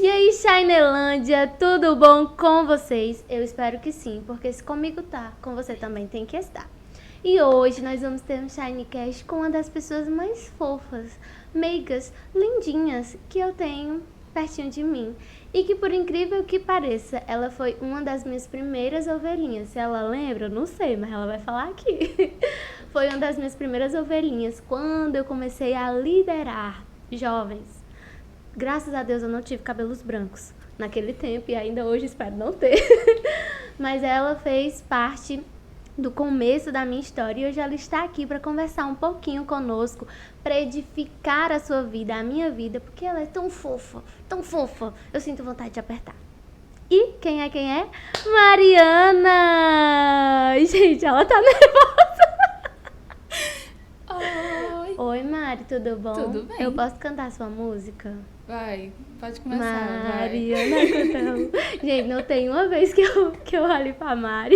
E aí, Shinelândia, tudo bom com vocês? Eu espero que sim, porque se comigo tá, com você também tem que estar. E hoje nós vamos ter um Shinecast com uma das pessoas mais fofas, meigas, lindinhas que eu tenho pertinho de mim. E que, por incrível que pareça, ela foi uma das minhas primeiras ovelhinhas. Se ela lembra, eu não sei, mas ela vai falar aqui. Foi uma das minhas primeiras ovelhinhas quando eu comecei a liderar jovens. Graças a Deus eu não tive cabelos brancos naquele tempo e ainda hoje espero não ter. Mas ela fez parte do começo da minha história e hoje ela está aqui para conversar um pouquinho conosco, para edificar a sua vida, a minha vida, porque ela é tão fofa, eu sinto vontade de apertar. E quem é? Mariana! Gente, ela tá nervosa. Oi, Mari, tudo bom? Tudo bem. Eu posso cantar sua música? Vai, pode começar, Mariana Cotão. Gente, não tem uma vez que eu olhe pra Mari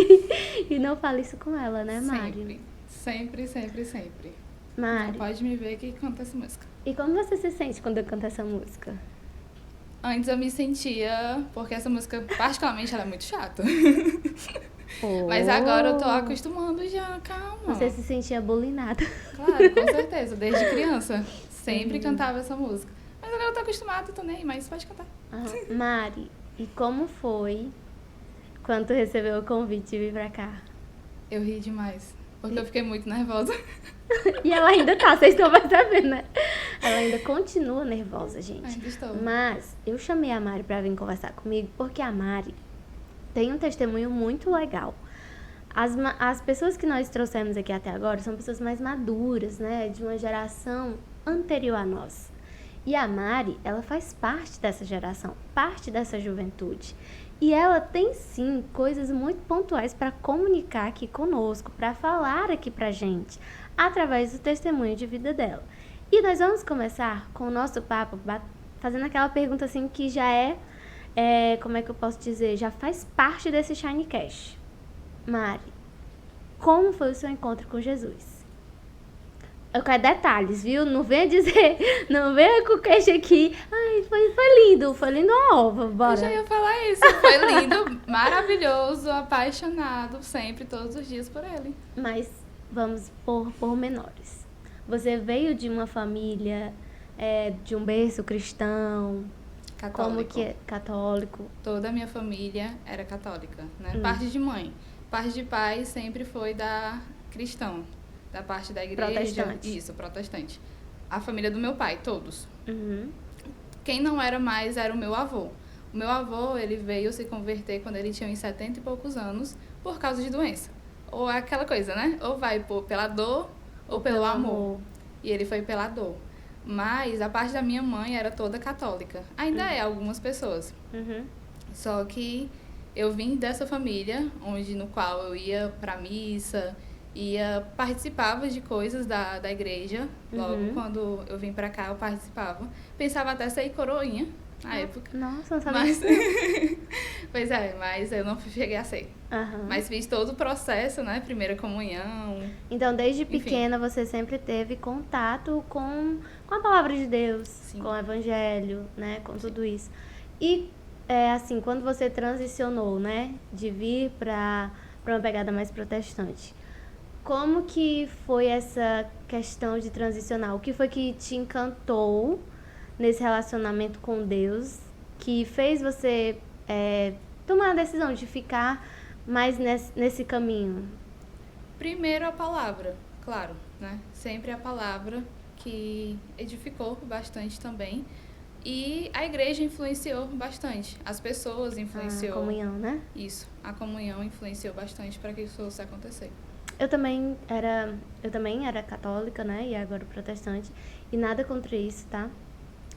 e não falo isso com ela, né, Mari? Sempre. Mari. Não pode me ver que canta essa música. E como você se sente quando eu canto essa música? Antes eu me sentia, porque essa música, particularmente, ela é muito chata. Mas agora eu tô acostumando já, calma. Você se sentia bulinada. Claro, com certeza, desde criança. Sempre cantava essa música. Mas agora eu tô acostumada, tô nem aí, mas pode cantar. Mari, e como foi quando tu recebeu o convite de vir pra cá? Eu ri demais, porque eu fiquei muito nervosa. E ela ainda tá, vocês estão percebendo, né? Ela ainda continua nervosa, gente. Ainda estou. Mas eu chamei a Mari pra vir conversar comigo porque a Mari tem um testemunho muito legal. As pessoas que nós trouxemos aqui até agora são pessoas mais maduras, né? De uma geração anterior a nós. E a Mari, ela faz parte dessa geração, parte dessa juventude. E ela tem, sim, coisas muito pontuais para comunicar aqui conosco, para falar aqui pra gente, através do testemunho de vida dela. E nós vamos começar com o nosso papo, fazendo aquela pergunta assim que já como é que eu posso dizer, já faz parte desse Shinecast. Mari, como foi o seu encontro com Jesus? Eu quero detalhes, viu? Não venha dizer, não venha com o queixo aqui. Ai, foi lindo a ova, bora. Eu já ia falar isso, foi lindo, maravilhoso, apaixonado, sempre, todos os dias por ele. Mas vamos por menores. Você veio de uma família, de um berço cristão? Católico. Como que é? Católico. Toda a minha família era católica, né? Parte de mãe. Parte de pai sempre foi cristão. Da parte da igreja. Protestante. Isso, protestante. A família do meu pai, todos. Uhum. Quem não era mais era o meu avô. O meu avô, ele veio se converter quando ele tinha uns 70 e poucos anos por causa de doença. Ou aquela coisa, né? Ou vai pela dor ou pelo amor. E ele foi pela dor. Mas a parte da minha mãe era toda católica. Ainda é, algumas pessoas. Uhum. Só que eu vim dessa família, no qual eu ia pra missa, participava de coisas da igreja. Logo quando eu vim pra cá, eu participava. Pensava até sair coroinha na época. Nossa, não sabia Mas, disso. pois é, mas eu não cheguei a ser. Uhum. Mas fiz todo o processo, né? Primeira comunhão. Então, desde pequena, você sempre teve contato com a palavra de Deus, Sim. com o evangelho, né? Com tudo isso. E, assim, quando você transicionou, né? De vir para uma pegada mais protestante, como que foi essa questão de transicionar? O que foi que te encantou nesse relacionamento com Deus, que fez você tomar a decisão de ficar mais nesse caminho? Primeiro a palavra, claro, né? Sempre a palavra que edificou bastante também. E a igreja influenciou bastante. As pessoas influenciou. A comunhão, né? Isso, a comunhão influenciou bastante para que isso fosse acontecer. Eu também era católica, né? E agora protestante. E nada contra isso, tá?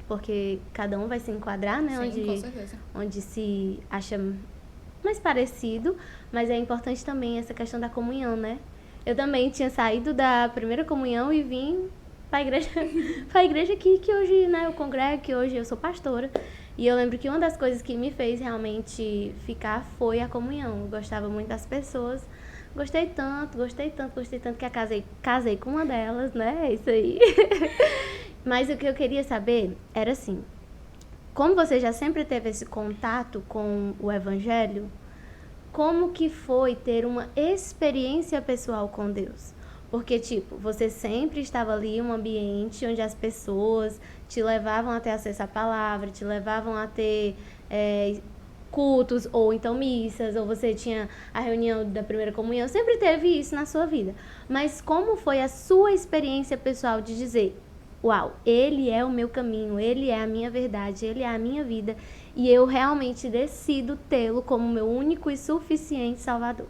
Porque cada um vai se enquadrar, né? Sim, com certeza. Onde se acha mais parecido. Mas é importante também essa questão da comunhão, né? Eu também tinha saído da primeira comunhão e vim pra igreja aqui, que hoje, né, eu congrego, que hoje eu sou pastora. E eu lembro que uma das coisas que me fez realmente ficar foi a comunhão. Eu gostava muito das pessoas. Gostei tanto que casei com uma delas, né? É isso aí. Mas o que eu queria saber era assim, como você já sempre teve esse contato com o evangelho, como que foi ter uma experiência pessoal com Deus? Porque, tipo, você sempre estava ali em um ambiente onde as pessoas te levavam a ter acesso à palavra, te levavam a ter cultos, ou então missas, ou você tinha a reunião da primeira comunhão, sempre teve isso na sua vida. Mas como foi a sua experiência pessoal de dizer, uau, ele é o meu caminho, ele é a minha verdade, ele é a minha vida, e eu realmente decido tê-lo como meu único e suficiente Salvador?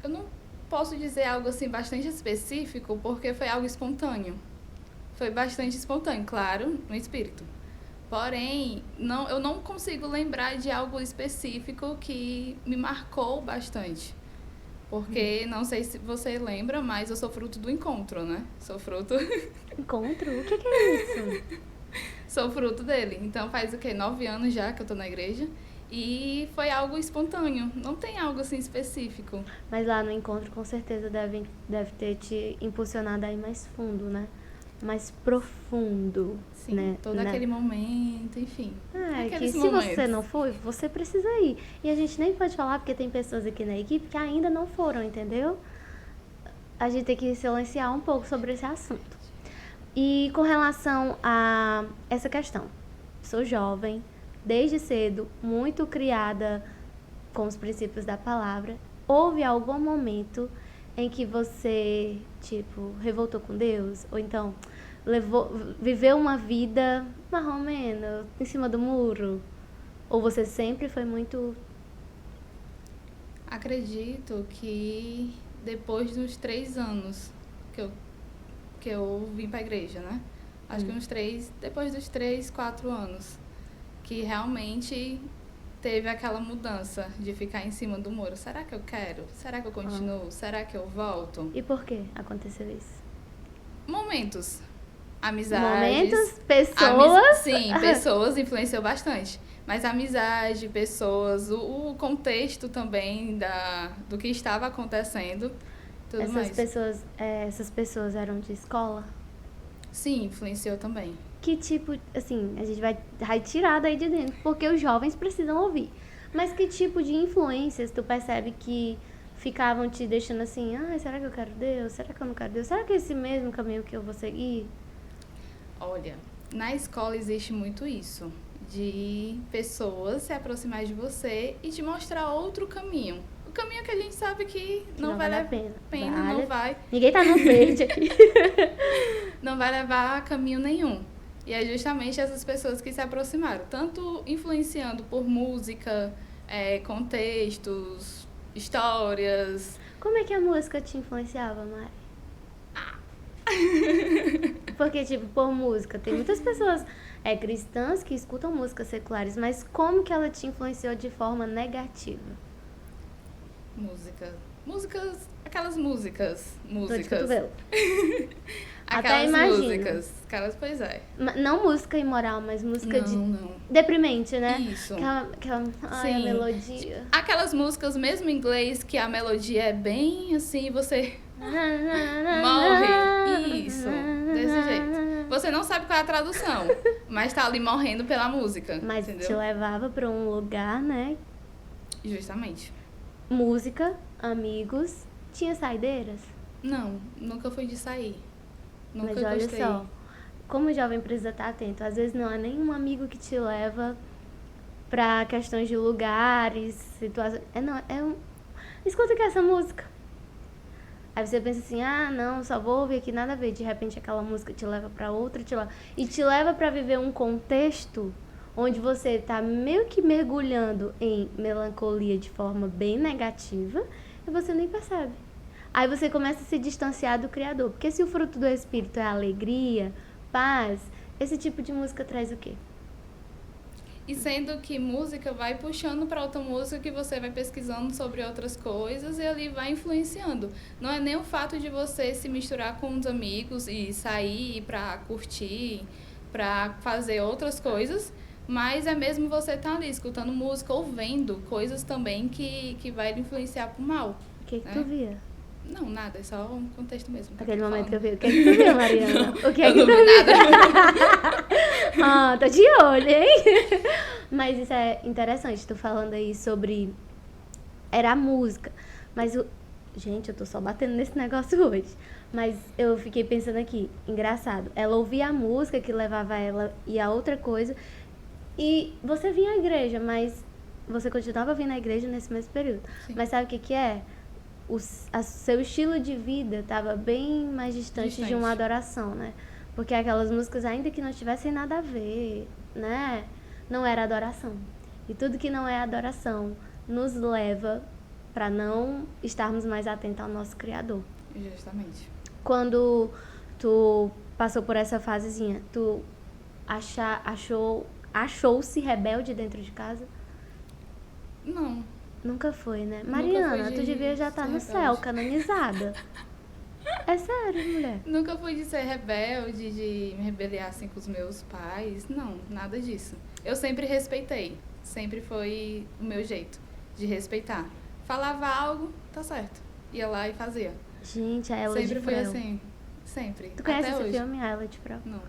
Eu não posso dizer algo assim bastante específico, porque foi algo espontâneo. Foi bastante espontâneo, claro, no espírito. Porém, eu não consigo lembrar de algo específico que me marcou bastante. Porque, não sei se você lembra, mas eu sou fruto do encontro, né? Sou fruto... Encontro? O que é isso? Sou fruto dele. Então, faz o quê? 9 anos já que eu tô na igreja. E foi algo espontâneo. Não tem algo assim específico. Mas lá no encontro, com certeza, deve ter te impulsionado a ir mais fundo, né? Mais profundo. Sim, né? todo aquele momento, enfim. Que se você não foi, você precisa ir. E a gente nem pode falar, porque tem pessoas aqui na equipe que ainda não foram, entendeu? A gente tem que silenciar um pouco sobre esse assunto. E com relação a essa questão, sou jovem, desde cedo, muito criada com os princípios da palavra. Houve algum momento em que você, tipo, revoltou com Deus? Ou então viveu uma vida marromeno, em cima do muro? Ou você sempre foi muito... Acredito que depois dos 3 anos que eu vim pra igreja, né? Acho que depois dos 3, 4 anos, que realmente teve aquela mudança de ficar em cima do muro. Será que eu quero? Será que eu continuo? Será que eu volto? E por que aconteceu isso? Momentos. Amizades. Momentos, pessoas. Sim, pessoas influenciou bastante. Mas amizade, pessoas, o contexto também do que estava acontecendo. Tudo mais. Essas pessoas eram de escola? Sim, influenciou também. Que tipo, assim, a gente vai tirar daí de dentro, porque os jovens precisam ouvir. Mas que tipo de influências tu percebe que ficavam te deixando assim, será que eu quero Deus? Será que eu não quero Deus? Será que é esse mesmo caminho que eu vou seguir? Olha, na escola existe muito isso, de pessoas se aproximar de você e te mostrar outro caminho. O caminho que a gente sabe que não vale a pena. Não vai. Ninguém tá no verde aqui. Não vai levar a caminho nenhum. E é justamente essas pessoas que se aproximaram, tanto influenciando por música, contextos, histórias. Como é que a música te influenciava, Mari? Porque, tipo, por música, tem muitas pessoas cristãs que escutam músicas seculares, mas como que ela te influenciou de forma negativa? Músicas, aquelas músicas. Tô de cotovelo. Aquelas até músicas. Pois é. Não música imoral, mas música não. deprimente, né? Isso. A melodia. Aquelas músicas mesmo em inglês que a melodia é bem assim, você morre. Isso, desse jeito. Você não sabe qual é a tradução, mas tá ali morrendo pela música. Mas entendeu? te levava pra um lugar, né? Justamente. Música, amigos. Tinha saideiras? Não, nunca fui de sair. Nunca Mas olha gostei. só, como o jovem precisa estar atento. Às vezes não é nenhum amigo que te leva pra questões de lugares, situações. Escuta aqui essa música. Aí você pensa assim, não, só vou ouvir aqui, nada a ver. De repente aquela música te leva pra outra, e te leva pra viver um contexto onde você tá meio que mergulhando em melancolia de forma bem negativa e você nem percebe. Aí você começa a se distanciar do Criador. Porque se o fruto do Espírito é alegria, paz, esse tipo de música traz o quê? E sendo que música vai puxando para outra música, que você vai pesquisando sobre outras coisas e ali vai influenciando. Não é nem o fato de você se misturar com os amigos e sair para curtir, para fazer outras coisas, mas é mesmo você estar ali escutando música ou vendo coisas também que vai lhe influenciar pro mal. O que tu via? Não, nada, é só um contexto mesmo. Aquele momento que eu vi. O que é que tu viu, Mariana? O que é Eu que não tu vi viu? nada. Ah, tô de olho, hein? Mas isso é interessante, tu falando aí sobre... Era a música. Mas o... Gente, eu tô só batendo nesse negócio hoje. Mas eu fiquei pensando aqui, engraçado. Ela ouvia a música que levava ela e a outra coisa. E você vinha à igreja, mas você continuava vindo à igreja nesse mesmo período. Sim. Mas sabe o que que é? Seu estilo de vida estava bem mais distante de uma adoração, né? Porque aquelas músicas, ainda que não tivessem nada a ver, né? Não era adoração. E tudo que não é adoração nos leva para não estarmos mais atentos ao nosso Criador. Justamente. Quando tu passou por essa fasezinha, tu achou-se rebelde dentro de casa? Não. Nunca foi, né? Nunca Mariana, fui tu de devia já estar ser no rebelde. céu, canonizada. É sério, mulher. Nunca fui de ser rebelde, de me rebeliar assim com os meus pais. Não, nada disso. Eu sempre respeitei. Sempre foi o meu jeito de respeitar. Falava algo, tá certo. Ia lá e fazia. Gente, a Ela Sempre de foi Frel. assim. Sempre. Tu conhece Até esse hoje. filme, a Ela de Frel? Não.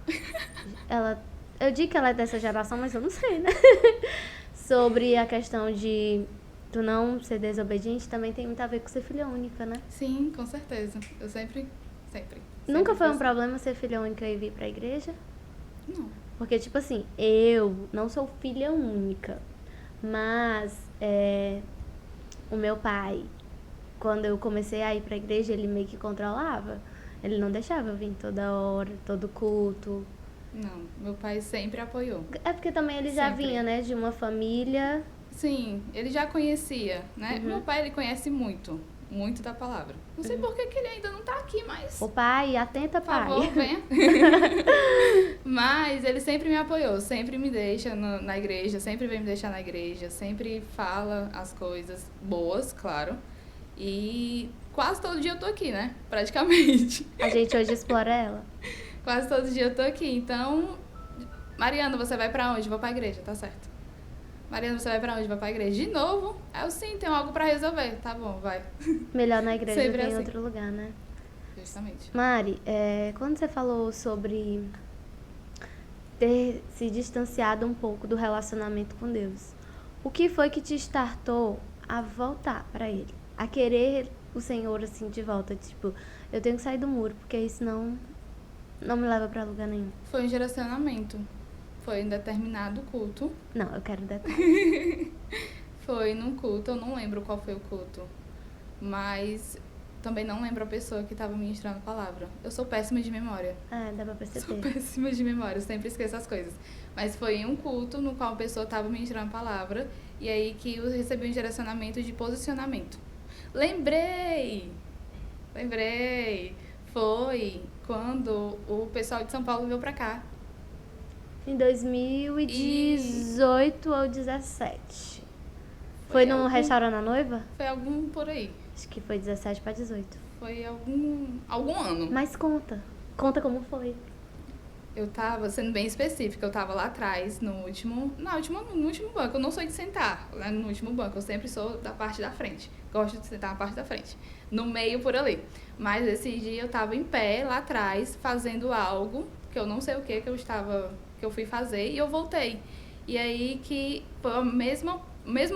Eu digo que ela é dessa geração, mas eu não sei, né? Sobre a questão de tu não ser desobediente, também tem muito a ver com ser filha única, né? Sim, com certeza. Eu sempre. Nunca Sempre foi um assim. problema ser filha única e vir pra igreja? Não. Porque, tipo assim, eu não sou filha única, mas o meu pai, quando eu comecei a ir pra igreja, ele meio que controlava. Ele não deixava eu vir toda hora, todo culto. Não. Meu pai sempre apoiou. É porque também ele já Sempre. vinha, né, de uma família... Sim, ele já conhecia, né? Uhum. Meu pai, ele conhece muito da palavra. Não sei por que ele ainda não tá aqui, mas... O pai, atenta, Por pai. favor, venha. Mas ele sempre me apoiou, sempre me deixa na igreja, sempre vem me deixar na igreja, sempre fala as coisas boas, claro. E quase todo dia eu tô aqui, né? Praticamente. A gente hoje explora ela. Quase todo dia eu tô aqui. Então, Mariana, você vai pra onde? Vou pra igreja, tá certo. Mariana, você vai pra onde? Vou pra igreja. De novo? Aí eu sim, tenho algo pra resolver. Tá bom, vai. Melhor na igreja do Sempre que em assim. outro lugar, né? Justamente. Mari, quando você falou sobre ter se distanciado um pouco do relacionamento com Deus, o que foi que te startou a voltar pra Ele? A querer o Senhor, assim, de volta? Tipo, eu tenho que sair do muro, porque isso não me leva pra lugar nenhum. Foi um direcionamento. Foi em determinado culto. Não, eu quero detalhes. Foi num culto, eu não lembro qual foi o culto. Mas também não lembro a pessoa que estava ministrando a palavra. Eu sou péssima de memória. Dá pra Sou perceber. péssima de memória, eu sempre esqueço as coisas. Mas foi em um culto no qual a pessoa estava ministrando a palavra. E aí que eu recebi um direcionamento de posicionamento. Lembrei! Foi quando o pessoal de São Paulo veio pra cá. Em 2018 ou 17. Foi num restaurante a noiva? Foi algum por aí. Acho que foi 17 pra 18. Foi algum ano. Mas conta. Conta como foi. Eu tava, sendo bem específica, eu tava lá atrás, no último banco. Eu não sou de sentar né, no último banco, eu sempre sou da parte da frente. Gosto de sentar na parte da frente. No meio, por ali. Mas esse dia eu tava em pé, lá atrás, fazendo algo, que eu não sei o que eu fui fazer, e eu voltei. E aí que foi o mesmo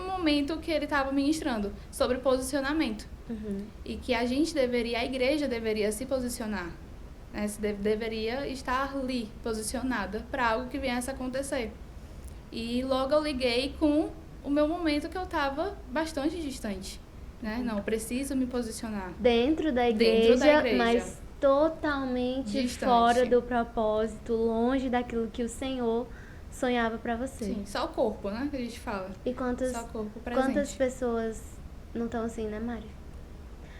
momento que ele tava ministrando, sobre posicionamento. Uhum. E que a igreja deveria se posicionar. Né? Deveria estar ali, posicionada, para algo que viesse a acontecer. E logo eu liguei com o meu momento que eu estava bastante distante. Né? Não, eu preciso me posicionar. Dentro da igreja, mas totalmente distante. Fora do propósito, longe daquilo que o Senhor sonhava pra você. Sim, só o corpo, né, que a gente fala. E Só o corpo presente. quantas pessoas não estão assim, né, Mari?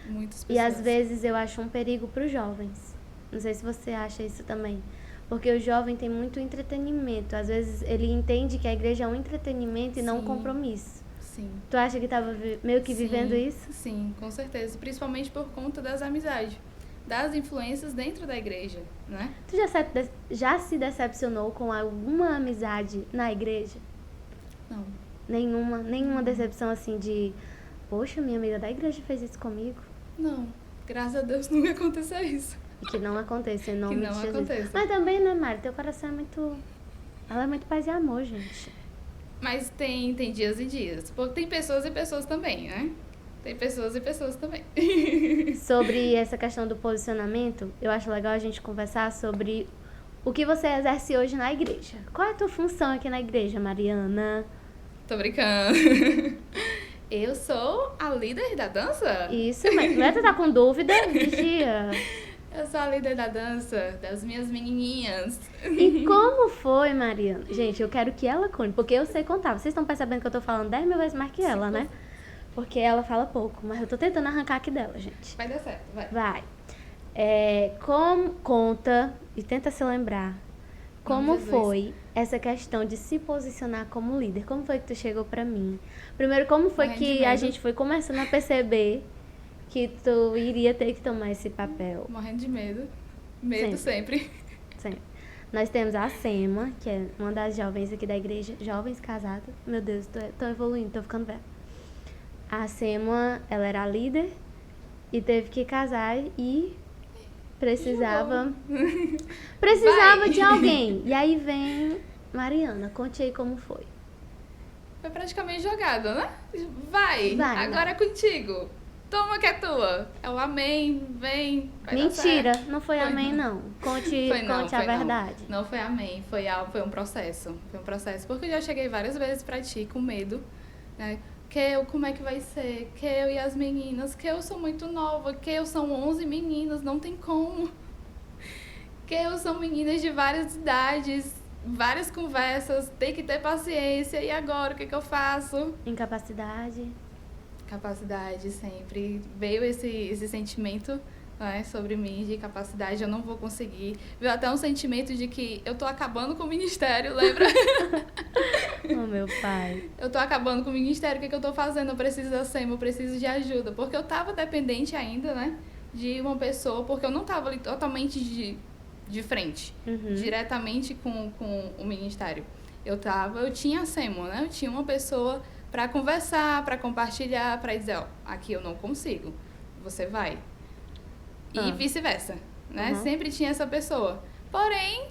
Muitas pessoas. E às vezes eu acho um perigo pros jovens. Não sei se você acha isso também. Porque o jovem tem muito entretenimento. Às vezes ele entende que a igreja é um entretenimento e não um compromisso. Sim. Tu acha que tava meio que vivendo isso? Sim, com certeza. Principalmente por conta das amizades, das influências dentro da igreja, né? Tu já se decepcionou com alguma amizade na igreja? Não. Nenhuma decepção assim de... Poxa, minha amiga da igreja fez isso comigo. Não. Graças a Deus nunca aconteceu isso. E que não aconteça em Que nome de não Jesus. aconteça. Mas também, né, Mari? Teu coração é muito... Ela é muito paz e amor, gente. Mas tem dias e dias. Porque tem pessoas e pessoas também, né? Tem pessoas e pessoas também. Sobre essa questão do posicionamento, eu acho legal a gente conversar sobre o que você exerce hoje na igreja. Qual é a tua função aqui na igreja, Mariana? Tô brincando. Eu sou a líder da dança? Isso, mas não é tu tá com dúvida? Vigia. Eu sou a líder da dança das minhas menininhas. E como foi, Mariana? Gente, eu quero que ela conte, porque eu sei contar. Vocês estão percebendo que eu tô falando 10 mil vezes mais que ela, né? Porque ela fala pouco, mas eu tô tentando arrancar aqui dela, gente. Vai dar certo, vai. Vai. Conta e tenta se lembrar. Como Jesus. foi essa questão de se posicionar como líder? Como foi que tu chegou pra mim? Primeiro, como foi Morrendo de que a medo. gente foi começando a perceber que tu iria ter que tomar esse papel? Morrendo de medo. Medo sempre. Sempre. Nós temos a Sema, que é uma das jovens aqui da igreja, jovens casadas. Meu Deus, tô evoluindo, tô ficando velha. A Sema, ela era a líder e teve que casar e precisava Vai. de alguém. E aí vem Mariana, conte aí como foi. Foi praticamente jogada, né? Vai, Vai, agora é contigo. Toma que é tua. É o amém, vem. Vai dar Mentira, certo. não foi amém não. Conte a verdade. Não foi amém, foi um processo. Foi um processo. Porque eu já cheguei várias vezes pra ti com medo, né? Como é que vai ser? Que eu e as meninas, que eu sou muito nova, que eu são 11 meninas, não tem como. Que eu são meninas de várias idades, várias conversas, tem que ter paciência. E agora, o que eu faço? Incapacidade. Capacidade sempre. Veio esse sentimento, né, sobre mim de capacidade, eu não vou conseguir. Veio até um sentimento de que eu tô acabando com o ministério, lembra? Oh, meu pai. Eu tô acabando com o ministério, o que eu tô fazendo? Eu preciso da SEMA, eu preciso de ajuda. Porque eu tava dependente ainda, né, de uma pessoa, porque eu não tava ali totalmente de frente, diretamente com o ministério. Eu tinha a SEMA, né, eu tinha uma pessoa para conversar, para compartilhar, para dizer, ó, aqui eu não consigo, você vai. E vice-versa, né? Sempre tinha essa pessoa. Porém,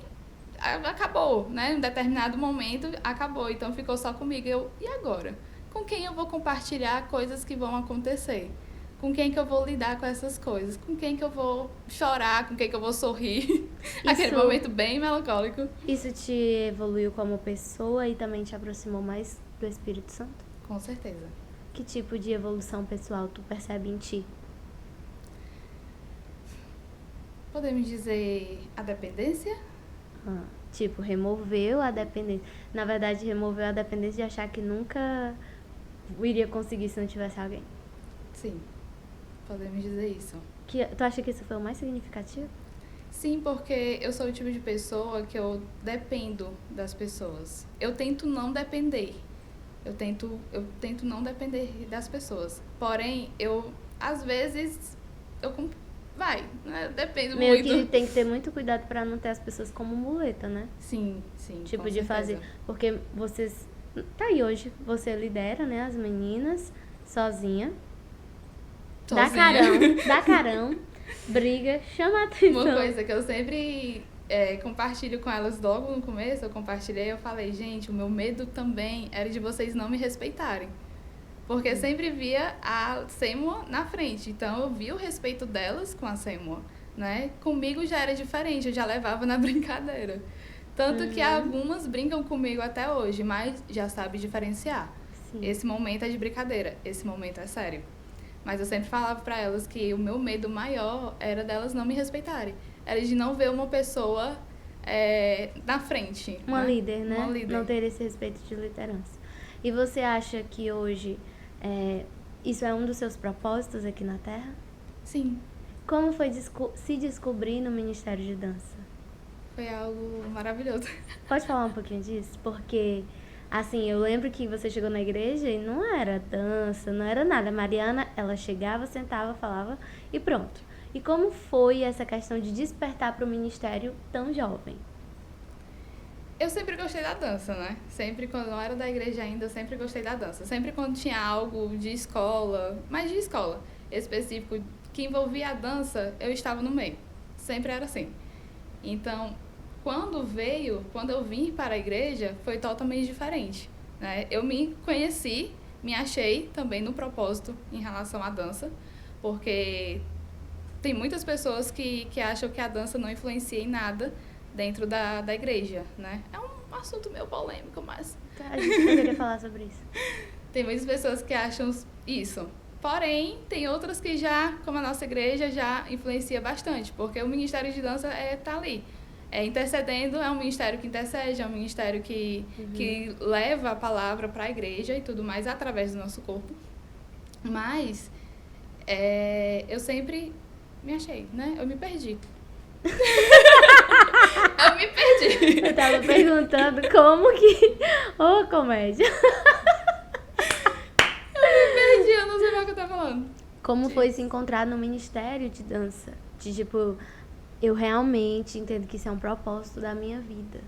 acabou, né? Em um determinado momento, acabou. Então, ficou só comigo. E agora? Com quem eu vou compartilhar coisas que vão acontecer? Com quem que eu vou lidar com essas coisas? Com quem que eu vou chorar? Com quem que eu vou sorrir? Aquele momento bem melancólico. Isso te evoluiu como pessoa e também te aproximou mais do Espírito Santo? Com certeza. Que tipo de evolução pessoal tu percebe em ti? Podemos dizer a dependência? Tipo, removeu a dependência. Na verdade, removeu a dependência de achar que nunca iria conseguir se não tivesse alguém. Sim, podemos dizer isso. Tu acha que isso foi o mais significativo? Sim, porque eu sou o tipo de pessoa que eu dependo das pessoas. Eu tento não depender. Eu tento não depender das pessoas. Porém, às vezes, né? Eu dependo Meio muito. que tem que ter muito cuidado pra não ter as pessoas como muleta, né? Sim, Tipo, com de certeza. fazer. Porque vocês. Tá aí hoje, você lidera, né, as meninas, sozinha. Dá carão, briga, chama a atenção. Uma coisa que eu sempre compartilho com elas logo no começo, eu falei, gente, o meu medo também era de vocês não me respeitarem. Porque eu sempre via a Seymour na frente, então eu via o respeito delas com a Seymour, né? Comigo já era diferente, eu já levava na brincadeira. Tanto que algumas brincam comigo até hoje, mas já sabe diferenciar. Sim. Esse momento é de brincadeira, esse momento é sério. Mas eu sempre falava pra elas que o meu medo maior era delas não me respeitarem. Era de não ver uma pessoa na frente. Uma né? líder, né? Uma líder. Não ter esse respeito de liderança. E você acha que hoje isso é um dos seus propósitos aqui na Terra? Sim. Como foi se descobrir no Ministério de Dança? Foi algo maravilhoso. Pode falar um pouquinho disso? Porque, assim, eu lembro que você chegou na igreja e não era dança, não era nada. A Mariana, ela chegava, sentava, falava e pronto. E como foi essa questão de despertar para o ministério tão jovem? Eu sempre gostei da dança, né? Sempre, quando eu não era da igreja ainda, eu sempre gostei da dança. Sempre quando tinha algo de escola, mas de escola específico, que envolvia a dança, eu estava no meio. Sempre era assim. Então, quando eu vim para a igreja, foi totalmente diferente, né? Eu me conheci, me achei também no propósito em relação à dança, porque tem muitas pessoas que acham que a dança não influencia em nada dentro da igreja, né? É um assunto meio polêmico, mas... A gente poderia falar sobre isso. Tem muitas pessoas que acham isso. Porém, tem outras que já, como a nossa igreja, já influencia bastante, porque o ministério de dança tá ali. Intercedendo, é um ministério que intercede, é um ministério que leva a palavra para a igreja e tudo mais através do nosso corpo. Mas eu sempre me achei, né? Eu me perdi. Eu me perdi. Eu tava perguntando como que... Ô, comédia. Perdi, eu não sei mais o que eu tava falando. Como foi se encontrar no ministério de dança? De, tipo, eu realmente entendo que isso é um propósito da minha vida.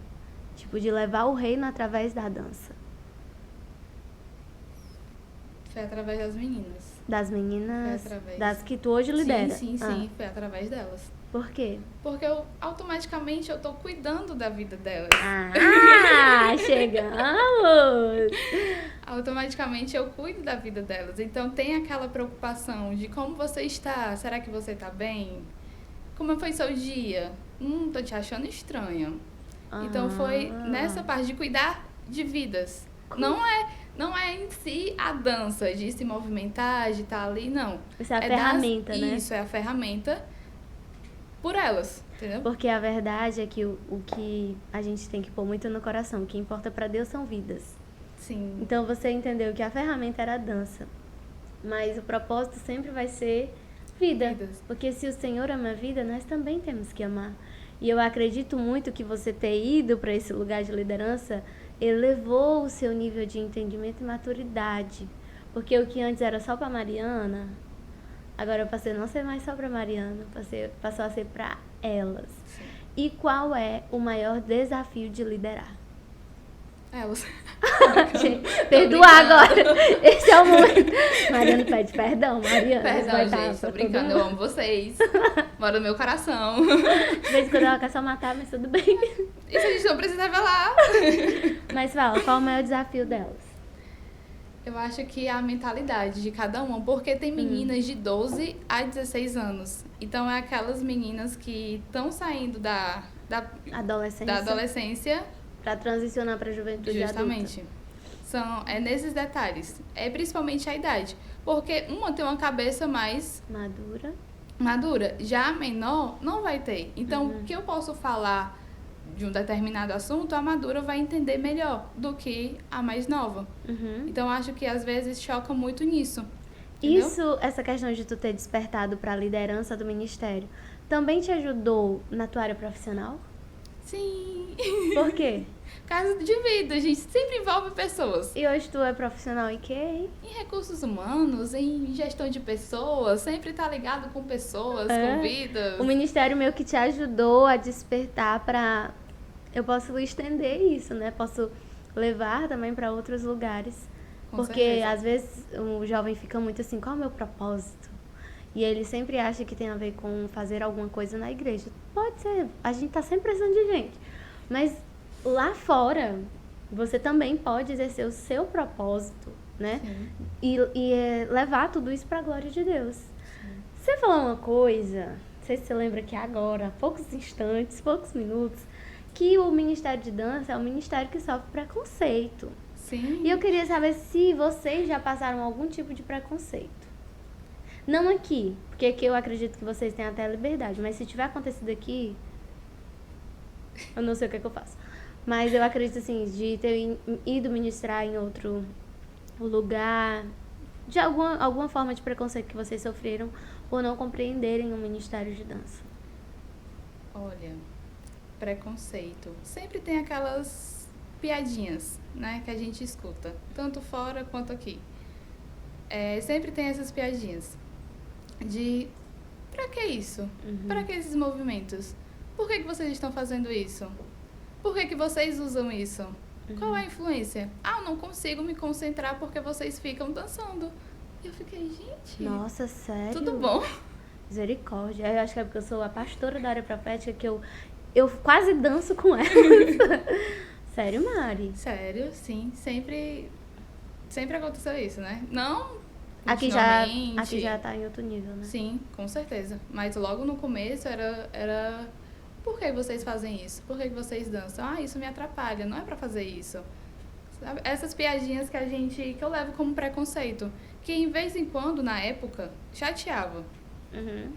Tipo, de levar o reino através da dança. Foi através das meninas. Das meninas, Foi através. das que tu hoje lidera. Sim, foi através delas. Por quê? Porque automaticamente eu tô cuidando da vida delas. Ah, chegamos! Automaticamente eu cuido da vida delas. Então tem aquela preocupação de como você está. Será que você tá bem? Como foi seu dia? Tô te achando estranho. Então foi nessa parte de cuidar de vidas. Não é em si a dança, de se movimentar, de estar ali, não. Isso é a ferramenta, né? Isso, é a ferramenta por elas, entendeu? Porque a verdade é que o que a gente tem que pôr muito no coração, o que importa pra Deus são vidas. Sim. Então você entendeu que a ferramenta era a dança, mas o propósito sempre vai ser vida. Vidas. Porque se o Senhor ama a vida, nós também temos que amar. E eu acredito muito que você ter ido para esse lugar de liderança elevou o seu nível de entendimento e maturidade. Porque o que antes era só para Mariana, agora eu passei a não ser mais só para Mariana, passou a ser para elas. Sim. E qual é o maior desafio de liderar? Elas. Perdoar agora. Esse é o momento. Mariana pede perdão, Mariana. Perdão, gente, tô brincando. Eu amo vocês. Mora no meu coração. De vez em quando ela quer só matar, mas tudo bem. Isso a gente não precisa revelar. Mas fala, qual é o maior desafio delas? Eu acho que é a mentalidade de cada uma, porque tem meninas de 12 a 16 anos. Então, é aquelas meninas que estão saindo da adolescência para transicionar para a juventude adulta. Justamente. É nesses detalhes. É principalmente a idade. Porque uma tem uma cabeça mais madura. Já a menor não vai ter. Então, o que eu posso falar de um determinado assunto, a madura vai entender melhor do que a mais nova. Então, eu acho que às vezes choca muito nisso. Entendeu? Essa questão de tu ter despertado para a liderança do ministério, também te ajudou na tua área profissional? Sim. Por quê? Caso de vida, a gente sempre envolve pessoas. E hoje tu é profissional em quê? Em recursos humanos, em gestão de pessoas, sempre tá ligado com pessoas, com vidas. O ministério meio que te ajudou a despertar para... Eu posso estender isso, né? Posso levar também para outros lugares. Porque certeza. Às vezes o jovem fica muito assim, qual é o meu propósito? E ele sempre acha que tem a ver com fazer alguma coisa na igreja. Pode ser, a gente tá sempre precisando de gente. Mas lá fora, você também pode exercer o seu propósito, né? E levar tudo isso pra glória de Deus. Sim. Você falou uma coisa, não sei se você lembra que agora, há poucos instantes, poucos minutos, que o Ministério de Dança é um ministério que sofre preconceito. Sim. E eu queria saber se vocês já passaram algum tipo de preconceito. Não aqui, porque aqui eu acredito que vocês têm até a liberdade, mas se tiver acontecido aqui, eu não sei o que eu faço. Mas eu acredito, assim, de ter ido ministrar em outro lugar, de alguma forma de preconceito que vocês sofreram por não compreenderem o Ministério de Dança. Olha, preconceito. Sempre tem aquelas piadinhas, né, que a gente escuta, tanto fora quanto aqui. Sempre tem essas piadinhas de pra que isso? Pra que esses movimentos? Por que vocês estão fazendo isso? Por que vocês usam isso? Qual é a influência? Eu não consigo me concentrar porque vocês ficam dançando. E eu fiquei, gente... Nossa, sério? Tudo bom? Misericórdia. Eu acho que é porque eu sou a pastora da área profética que eu quase danço com ela. Sério, Mari? Sério, sim. Sempre aconteceu isso, né? Não Aqui continuamente. já tá em outro nível, né? Sim, com certeza. Mas logo no começo era por que vocês fazem isso? Por que vocês dançam? Ah, isso me atrapalha, não é pra fazer isso. Sabe? Essas piadinhas que eu levo como preconceito, que em vez em quando, na época, chateava. Uhum.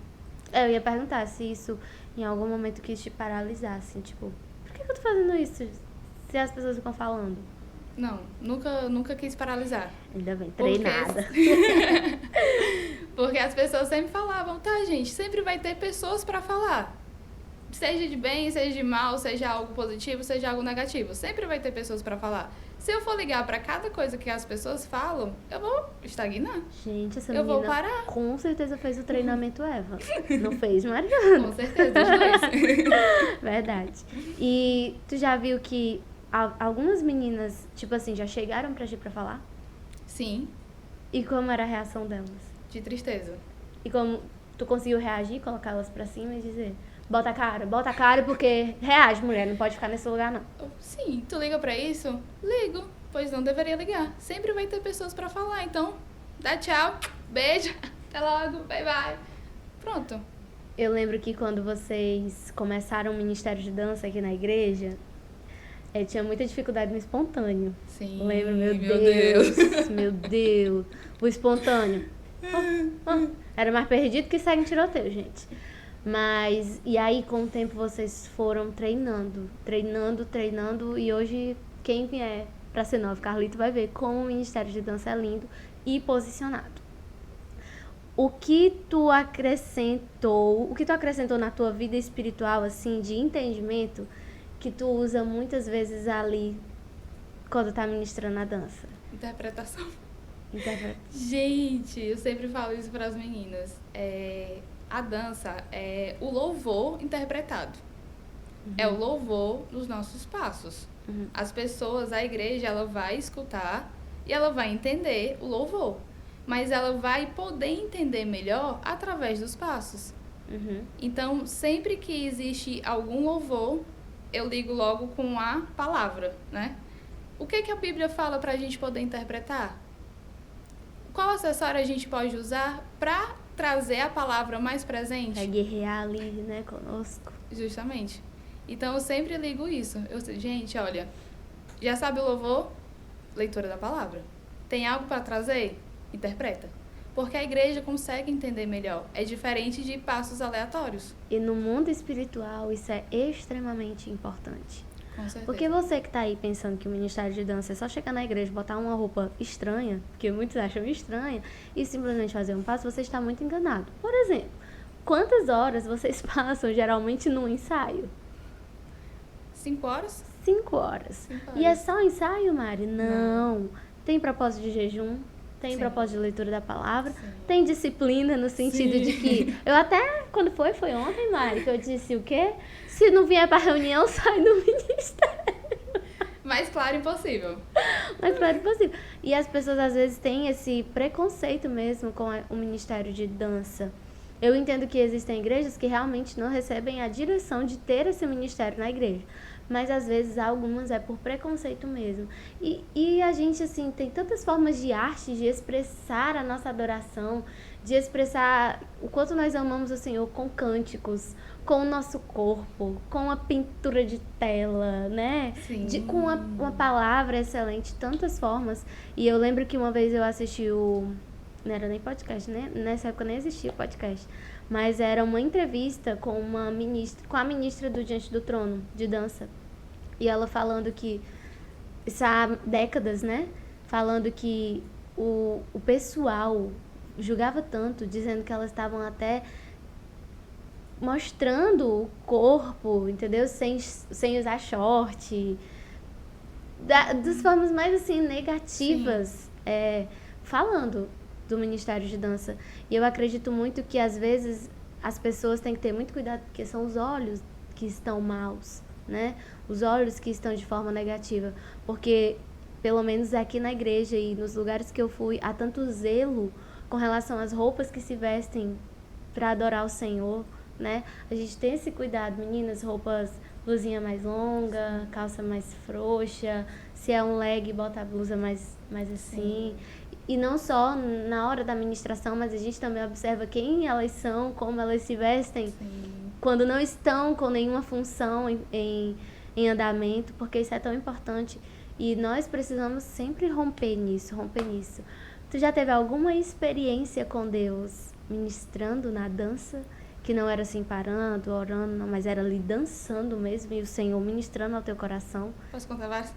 Eu ia perguntar se isso em algum momento quis te paralisar, assim, tipo, por que eu tô fazendo isso? Se as pessoas ficam falando. Não, nunca quis paralisar. Ainda bem, Porque- treinada. Porque as pessoas sempre falavam, tá, gente, sempre vai ter pessoas pra falar. Seja de bem, seja de mal, seja algo positivo, seja algo negativo. Sempre vai ter pessoas pra falar. Se eu for ligar pra cada coisa que as pessoas falam, eu vou estagnar. Gente, essa Eu menina vou parar. com certeza fez o treinamento Eva. Não fez, Mariana? Com certeza, os dois. Verdade. E tu já viu que algumas meninas, tipo assim, já chegaram pra ti pra falar? Sim, E como era a reação delas? de tristeza. E como tu conseguiu reagir, colocar elas pra cima e dizer, bota a cara porque reage, mulher, não pode ficar nesse lugar não. Sim, tu liga pra isso? Ligo, pois não deveria ligar. Sempre vai ter pessoas pra falar, então dá tchau, beijo, até logo, bye bye. Pronto. Eu lembro que quando vocês começaram o Ministério de Dança aqui na igreja, eu tinha muita dificuldade no espontâneo. Sim, Lembro, meu Deus, meu Deus. O espontâneo. Era mais perdido que segue em tiroteio, gente. Mas, e aí com o tempo vocês foram treinando, e hoje quem vier pra ser novo Carlito vai ver como o Ministério de Dança é lindo e posicionado. O que tu acrescentou na tua vida espiritual, assim, de entendimento, que tu usa muitas vezes ali quando tá ministrando a dança? Interpretação. Interpreta. Gente, eu sempre falo isso para as meninas. A dança é o louvor interpretado. É o louvor dos nossos passos. As pessoas, a igreja, ela vai escutar e ela vai entender o louvor. Mas ela vai poder entender melhor através dos passos. Então, sempre que existe algum louvor, eu ligo logo com a palavra, né? O que a Bíblia fala para a gente poder interpretar? Qual acessório a gente pode usar para trazer a palavra mais presente? Pra guerrear ali, né, conosco. Justamente. Então, eu sempre ligo isso. Gente, olha, já sabe o louvor? Leitura da palavra. Tem algo para trazer? Interpreta. Porque a igreja consegue entender melhor. É diferente de passos aleatórios. E no mundo espiritual isso é extremamente importante. Com certeza. Porque você que tá aí pensando que o Ministério de Dança é só chegar na igreja, botar uma roupa estranha, que muitos acham estranha, e simplesmente fazer um passo, você está muito enganado. Por exemplo, quantas horas vocês passam geralmente num ensaio? 5 horas? 5 horas. 5 E é horas. só ensaio, Mari? Não. Tem propósito de jejum, tem Sim. propósito de leitura da palavra, Sim. tem disciplina no sentido de que... Eu até, quando foi ontem, Mari, que eu disse o quê? Se não vier pra reunião, sai do ministério. Mais claro impossível. Mas claro que possível. E as pessoas às vezes têm esse preconceito mesmo com o Ministério de Dança. Eu entendo que existem igrejas que realmente não recebem a direção de ter esse ministério na igreja. Mas às vezes algumas é por preconceito mesmo. E a gente, assim, tem tantas formas de arte, de expressar a nossa adoração, de expressar o quanto nós amamos o Senhor com cânticos, com o nosso corpo, com a pintura de tela, né? Sim. Com uma palavra excelente, tantas formas. E eu lembro que uma vez eu assisti não era nem podcast, né? Nessa época nem existia podcast. Mas era uma entrevista com a ministra do Diante do Trono, de dança. E ela falando que, isso há décadas, né? Falando que o pessoal julgava tanto, dizendo que elas estavam até mostrando o corpo, entendeu? Sem usar short. Das formas mais, assim, negativas. Falando do Ministério de Dança. E eu acredito muito que, às vezes, as pessoas têm que ter muito cuidado, porque são os olhos que estão maus, né? Os olhos que estão de forma negativa. Porque, pelo menos aqui na igreja e nos lugares que eu fui, há tanto zelo com relação às roupas que se vestem para adorar o Senhor, né? A gente tem esse cuidado, meninas, roupas, blusinha mais longa, calça mais frouxa, se é um leg, bota a blusa mais assim. E não só na hora da ministração, mas a gente também observa quem elas são, como elas se vestem, quando não estão com nenhuma função em andamento, porque isso é tão importante. E nós precisamos sempre romper nisso. Tu já teve alguma experiência com Deus ministrando na dança? Que não era assim parando, orando, não, mas era ali dançando mesmo e o Senhor ministrando ao teu coração? Posso contar várias?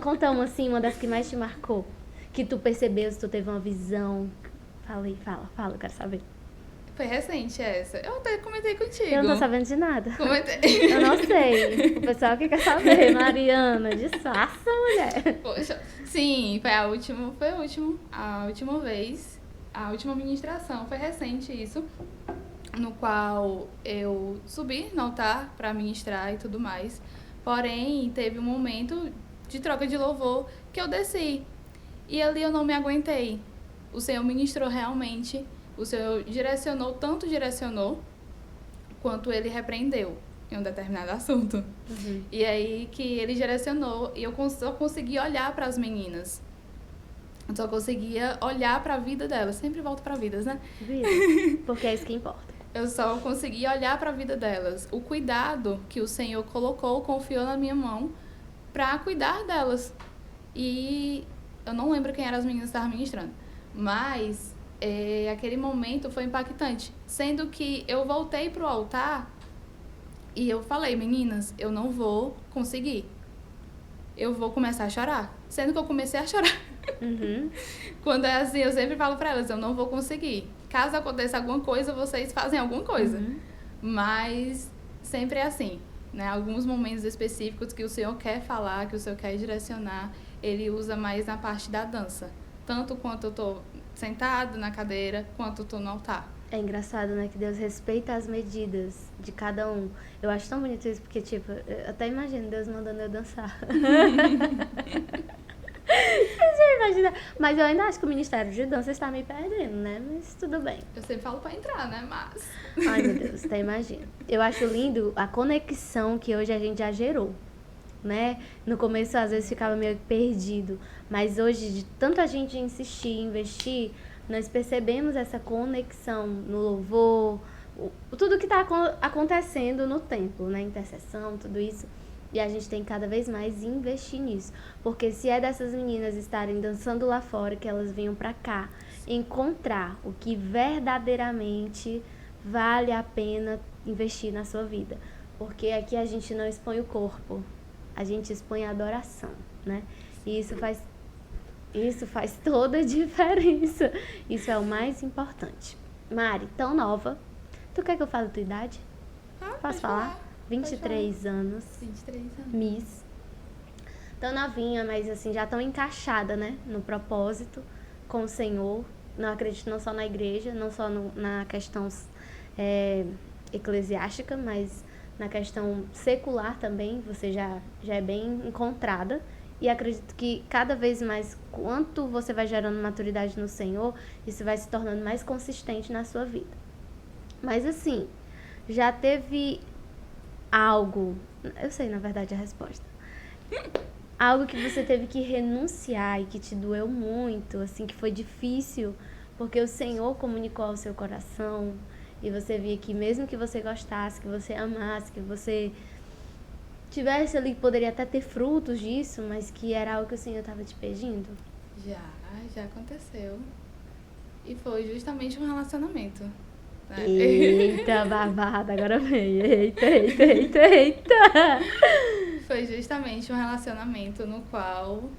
Conta uma assim, uma das que mais te marcou. Que tu percebeu, se tu teve uma visão. Fala, eu quero saber. Foi recente essa. Eu até comentei contigo. Eu não tô sabendo de nada. Comentei. Eu não sei. O pessoal que quer saber, Mariana, disfarça, mulher. Poxa, sim, foi a última vez, a última ministração, foi recente isso, no qual eu subi no altar para ministrar e tudo mais. Porém, teve um momento de troca de louvor que eu desci. E ali eu não me aguentei. O Senhor ministrou realmente. O Senhor tanto direcionou, quanto Ele repreendeu em um determinado assunto. Uhum. E aí que Ele direcionou e eu só conseguia olhar para as meninas. Eu só conseguia olhar para a vida delas. Sempre volto para vidas, né? Vida, porque é isso que importa. Eu só conseguia olhar para a vida delas. O cuidado que o Senhor confiou na minha mão para cuidar delas. E eu não lembro quem eram as meninas que estavam ministrando. Mas aquele momento foi impactante. Sendo que eu voltei pro altar e eu falei, meninas, eu não vou conseguir. Eu vou começar a chorar. Sendo que eu comecei a chorar. Uhum. Quando é assim, eu sempre falo pra elas, eu não vou conseguir. Caso aconteça alguma coisa, vocês fazem alguma coisa. Uhum. Mas sempre é assim, né? Alguns momentos específicos que o Senhor quer falar, que o Senhor quer direcionar, Ele usa mais na parte da dança. Tanto quanto eu tô sentado na cadeira, quanto eu tô no altar. É engraçado, né? Que Deus respeita as medidas de cada um. Eu acho tão bonito isso, porque, tipo, eu até imagino Deus mandando eu dançar. Você já imagina? Mas eu ainda acho que o Ministério de Dança está me perdendo, né? Mas tudo bem. Eu sempre falo pra entrar, né? Mas... Ai, meu Deus, até imagino. Eu acho lindo a conexão que hoje a gente já gerou, né? No começo, às vezes, ficava meio perdido. Mas hoje, de tanta gente insistir, investir, nós percebemos essa conexão no louvor, tudo que está acontecendo no templo, né? Intercessão, tudo isso. E a gente tem que cada vez mais investir nisso. Porque se é dessas meninas estarem dançando lá fora, que elas venham pra cá, encontrar o que verdadeiramente vale a pena investir na sua vida. Porque aqui a gente não expõe o corpo, a gente expõe a adoração, né? E isso faz toda a diferença. Isso é o mais importante. Mari, tão nova. Tu quer que eu fale a tua idade? Posso falar? 23 anos. 23 anos. Miss. Tão novinha, mas assim, já tão encaixada, né? No propósito, com o Senhor. Não acredito não só na igreja, não só na questão eclesiástica, mas na questão secular também. Você já é bem encontrada. E acredito que cada vez mais, quanto você vai gerando maturidade no Senhor, isso vai se tornando mais consistente na sua vida. Mas assim, já teve algo, eu sei na verdade a resposta, algo que você teve que renunciar e que te doeu muito, assim, que foi difícil, porque o Senhor comunicou ao seu coração e você via que mesmo que você gostasse, que você amasse, que você tivesse ali, poderia até ter frutos disso, mas que era algo que o Senhor estava te pedindo? Já aconteceu. E foi justamente um relacionamento. Né? Eita, babada, agora vem. Eita. Foi justamente um relacionamento no qual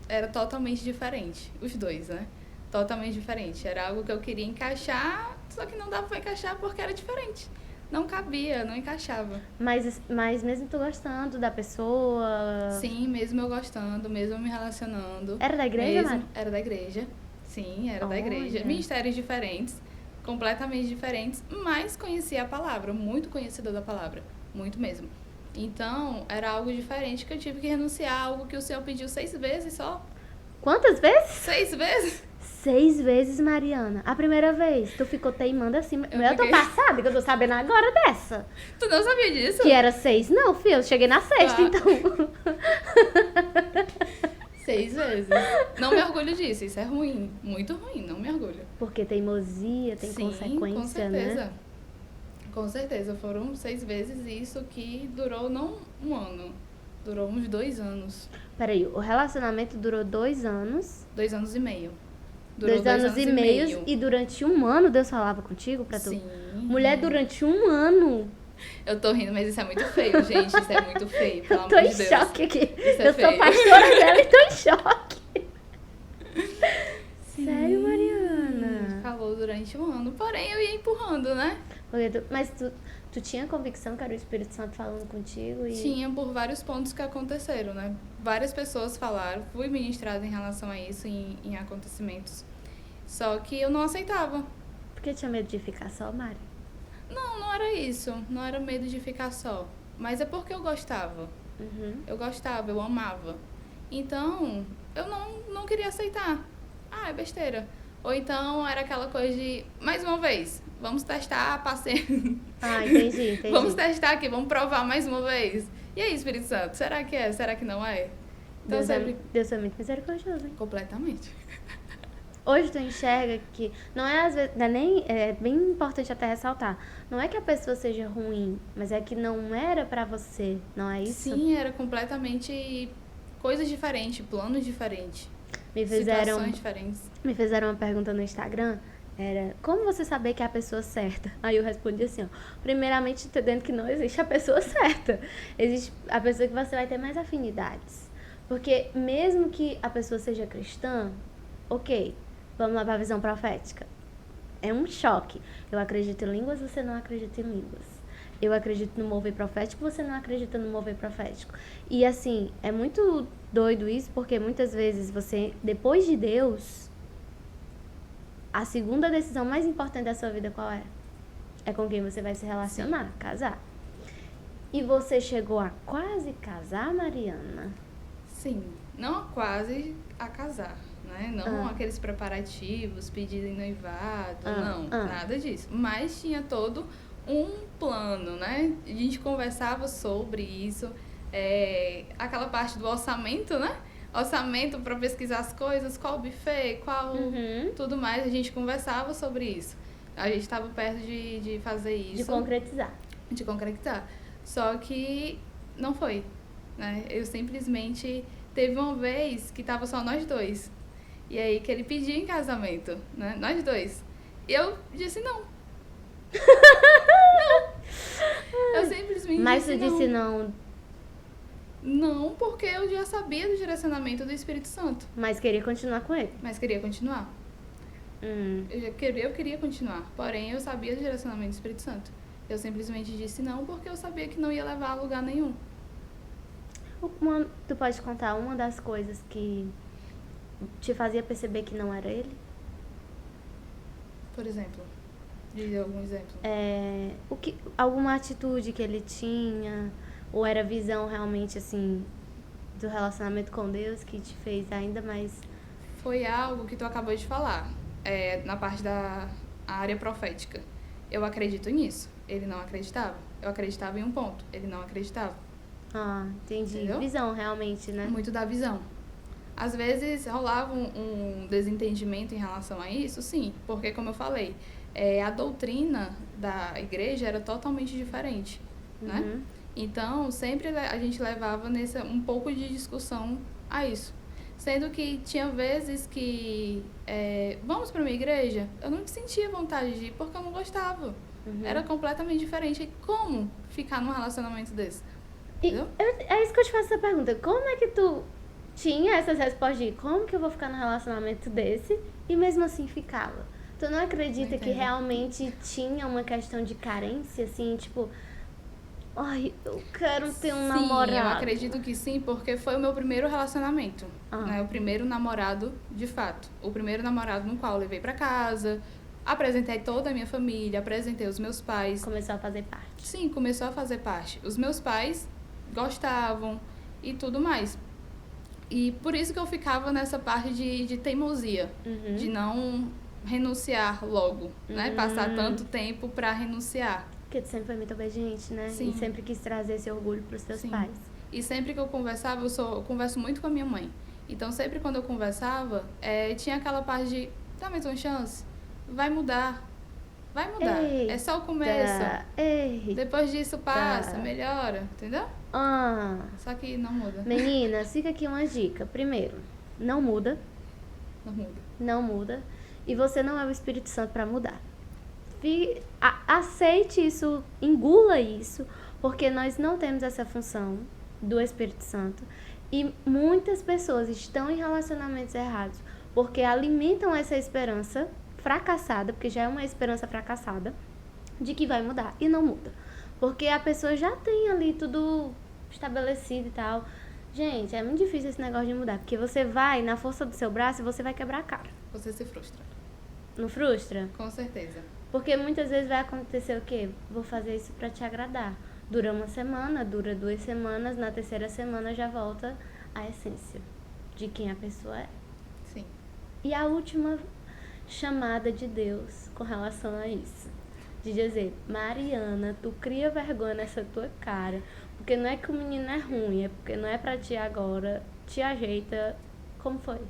era totalmente diferente. Os dois, né? Totalmente diferente. Era algo que eu queria encaixar, só que não dava pra encaixar porque era diferente. Não cabia, não encaixava. Mas mesmo tu gostando da pessoa... Sim, mesmo eu gostando, mesmo me relacionando. Era da igreja, Mari? Era da igreja. Sim, era da Olha. igreja. Ministérios diferentes, completamente diferentes, mas conhecia a palavra, muito conhecedor da palavra, muito mesmo. Então, era algo diferente que eu tive que renunciar, algo que o Senhor pediu 6 vezes só. Quantas vezes? 6 vezes? 6 vezes, Mariana. A primeira vez, tu ficou teimando assim. Eu tô fiquei- passada, que eu tô sabendo agora dessa. Tu não sabia disso? Que era 6. Não, filho, eu cheguei na sexta, Ah. então. 6 vezes. Não me orgulho disso, isso é ruim. Muito ruim, não me orgulho. Porque teimosia tem Sim, consequência, com certeza. né? Com certeza, foram 6 vezes isso que durou não um ano, durou uns 2 anos. Peraí, o relacionamento durou 2 anos. 2 anos e meio. Durou 2 anos e meio. E durante 1 ano Deus falava contigo pra tu? Sim. Mulher, durante 1 ano. Eu tô rindo, mas isso é muito feio, gente. Isso é muito feio, pelo Eu tô amor em de Deus. choque aqui. Isso é Eu sou feio. pastora dela e tô em choque. Sério, Mariana? Falou durante 1 ano, porém eu ia empurrando, né? Mas tu tinha convicção que era o Espírito Santo falando contigo? E... Tinha por vários pontos que aconteceram, né? Várias pessoas falaram, fui ministrada em relação a isso, em acontecimentos. Só que eu não aceitava. Por que tinha medo de ficar só, Mari? Não era isso. Não era medo de ficar só. Mas é porque eu gostava. Uhum. Eu gostava, eu amava. Então, eu não queria aceitar. Ah, é besteira. Ou então era aquela coisa de, mais uma vez, vamos testar, passei. Ah, entendi. Vamos testar aqui, vamos provar mais uma vez. E aí, Espírito Santo, será que é? Será que não é? Então, Deus é muito misericordioso, hein? Completamente. Hoje tu enxerga que não é às vezes, não é nem é bem importante até ressaltar. Não é que a pessoa seja ruim, mas é que não era pra você, não é isso? Sim, era completamente coisas diferentes, planos diferentes, Me fizeram situações diferentes. Me fizeram uma pergunta no Instagram, era como você saber que é a pessoa certa? Aí eu respondi assim, ó, primeiramente entendendo que não existe a pessoa certa, existe a pessoa que você vai ter mais afinidades, porque mesmo que a pessoa seja cristã, ok, vamos lá para a visão profética, é um choque, eu acredito em línguas, você não acredita em línguas, eu acredito no mover profético, você não acredita no mover profético, e assim, é muito doido isso, porque muitas vezes você, depois de Deus, a segunda decisão mais importante da sua vida qual é? É com quem você vai se relacionar, casar. E você chegou a quase casar, Mariana? Sim, não quase a casar, né? Não aqueles preparativos, pedido em noivado, não, nada disso. Mas tinha todo um plano, né? A gente conversava sobre isso, aquela parte do orçamento, né? Orçamento para pesquisar as coisas, qual buffet, qual tudo mais, a gente conversava sobre isso. A gente estava perto de fazer isso. De concretizar. Só que não foi, né? Eu simplesmente... Teve uma vez que tava só nós dois. E aí que ele pediu em casamento, né? Nós dois. E eu disse não. Não. Eu simplesmente Mas disse tu disse não, não, porque eu já sabia do direcionamento do Espírito Santo. mas queria continuar com ele. Mas queria continuar. Eu queria continuar. Porém, eu sabia do direcionamento do Espírito Santo. Eu simplesmente disse não, porque eu sabia que não ia levar a lugar nenhum. Tu pode contar uma das coisas que te fazia perceber que não era ele? Por exemplo. Diz algum exemplo. Alguma atitude que ele tinha, ou era visão realmente assim do relacionamento com Deus que te fez ainda mais... Foi algo que tu acabou de falar, na parte da área profética. Eu acredito nisso. Ele não acreditava. Eu acreditava em um ponto. Ele não acreditava. Ah, entendi. Entendeu? Visão realmente, né? Muito da visão. Às vezes rolava um desentendimento em relação a isso, sim. Porque, como eu falei, a doutrina da igreja era totalmente diferente, né? Então, sempre a gente levava um pouco de discussão a isso. Sendo que tinha vezes que, vamos para minha igreja, eu não sentia vontade de ir porque eu não gostava. Era completamente diferente. E como ficar num relacionamento desse? Entendeu? É isso que eu te faço essa pergunta. Como é que tu tinha essas respostas de como que eu vou ficar num relacionamento desse e mesmo assim ficava? Tu não acredita que realmente tinha uma questão de carência, assim, tipo... Ai, eu quero ter um namorado. Sim, eu acredito que sim, porque foi o meu primeiro relacionamento, né? O primeiro namorado, de fato. O primeiro namorado no qual eu levei pra casa, apresentei toda a minha família, apresentei os meus pais. Começou a fazer parte. Sim, começou a fazer parte. Os meus pais gostavam e tudo mais. E por isso que eu ficava nessa parte de teimosia, de não renunciar logo, né? Passar tanto tempo pra renunciar. Porque tu sempre foi muito obediente, né? Sim. E sempre quis trazer esse orgulho pros teus Sim. pais. E sempre que eu conversava, eu converso muito com a minha mãe. Então, sempre quando eu conversava, tinha aquela parte de, dá mais uma chance, vai mudar. Vai mudar. Eita, É só o começo. Eita. Depois disso passa, melhora, entendeu? Só que não muda. Meninas, fica aqui uma dica. Primeiro, não muda. Não muda. Não muda. E você não é o Espírito Santo pra mudar. Aceite isso, engula isso, porque nós não temos essa função do Espírito Santo. E muitas pessoas estão em relacionamentos errados porque alimentam essa esperança fracassada, porque já é uma esperança fracassada, de que vai mudar. E não muda. Porque a pessoa já tem ali tudo estabelecido e tal. Gente, é muito difícil esse negócio de mudar. Porque você vai na força do seu braço e você vai quebrar a cara. Você se frustra. Não frustra? Com certeza. Porque muitas vezes vai acontecer o quê? Vou fazer isso pra te agradar. Dura uma semana, dura 2 semanas, na terceira semana já volta a essência de quem a pessoa é. Sim. E a última chamada de Deus com relação a isso. De dizer, Mariana, tu cria vergonha nessa tua cara. Porque não é que o menino é ruim, é porque não é pra ti agora. Te ajeita. Como foi?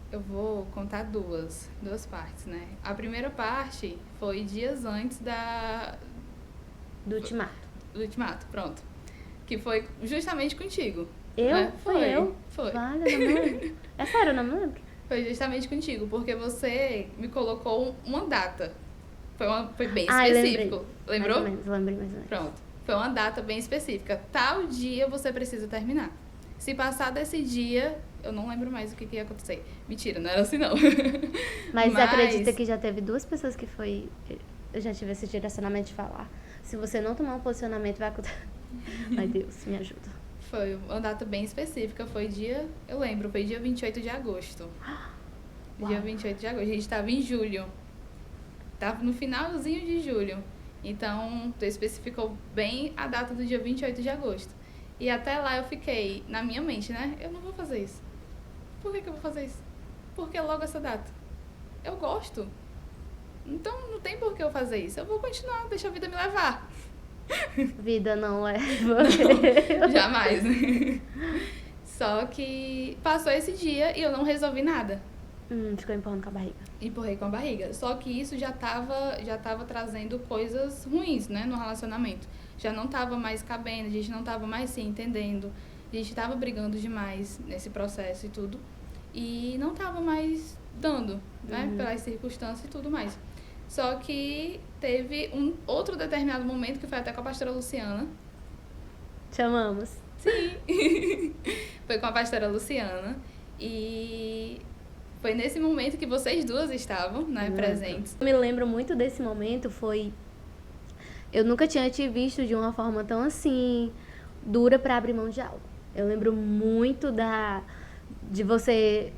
Eu vou contar duas partes, né? A primeira parte foi dias antes do ultimato. Do ultimato, pronto. Que foi justamente contigo. Eu? Né? Foi eu? Foi. Vale, eu não me lembro. É sério, eu não me lembro. Foi justamente contigo, porque você me colocou uma data. Foi bem Ah, específico. Lembrou? Lembrei mais ou menos. Pronto. Foi uma data bem específica. Tal dia você precisa terminar. Se passar desse dia, eu não lembro mais o que ia acontecer. Mentira, não era assim não. Mas acredita que já teve 2 pessoas que foi... Eu já tive esse direcionamento de falar. Se você não tomar um posicionamento, vai acontecer. Ai, Deus, me ajuda. Foi uma data bem específica. Foi dia 28 de agosto. Uau. Dia 28 de agosto. A gente estava em julho. Tava no finalzinho de julho. Então, tu especificou bem a data do dia 28 de agosto. E até lá eu fiquei, na minha mente, né? Eu não vou fazer isso. Por que eu vou fazer isso? Por que logo essa data? Eu gosto. Então, não tem por que eu fazer isso. Eu vou continuar, deixa a vida me levar. Vida não leva. Não, jamais. Só que passou esse dia e eu não resolvi nada. Ficou empurrando com a barriga. Empurrei com a barriga. Só que isso já tava trazendo coisas ruins, né, no relacionamento. Já não tava mais cabendo, a gente não tava mais se entendendo. A gente tava brigando demais nesse processo e tudo. E não tava mais dando, né, pelas circunstâncias e tudo mais. Só que teve um outro determinado momento, que foi até com a pastora Luciana. Chamamos. Sim. Foi com a pastora Luciana. E foi nesse momento que vocês duas estavam, né, presentes. Eu me lembro muito desse momento, eu nunca tinha te visto de uma forma tão assim, dura pra abrir mão de algo. Eu lembro muito de você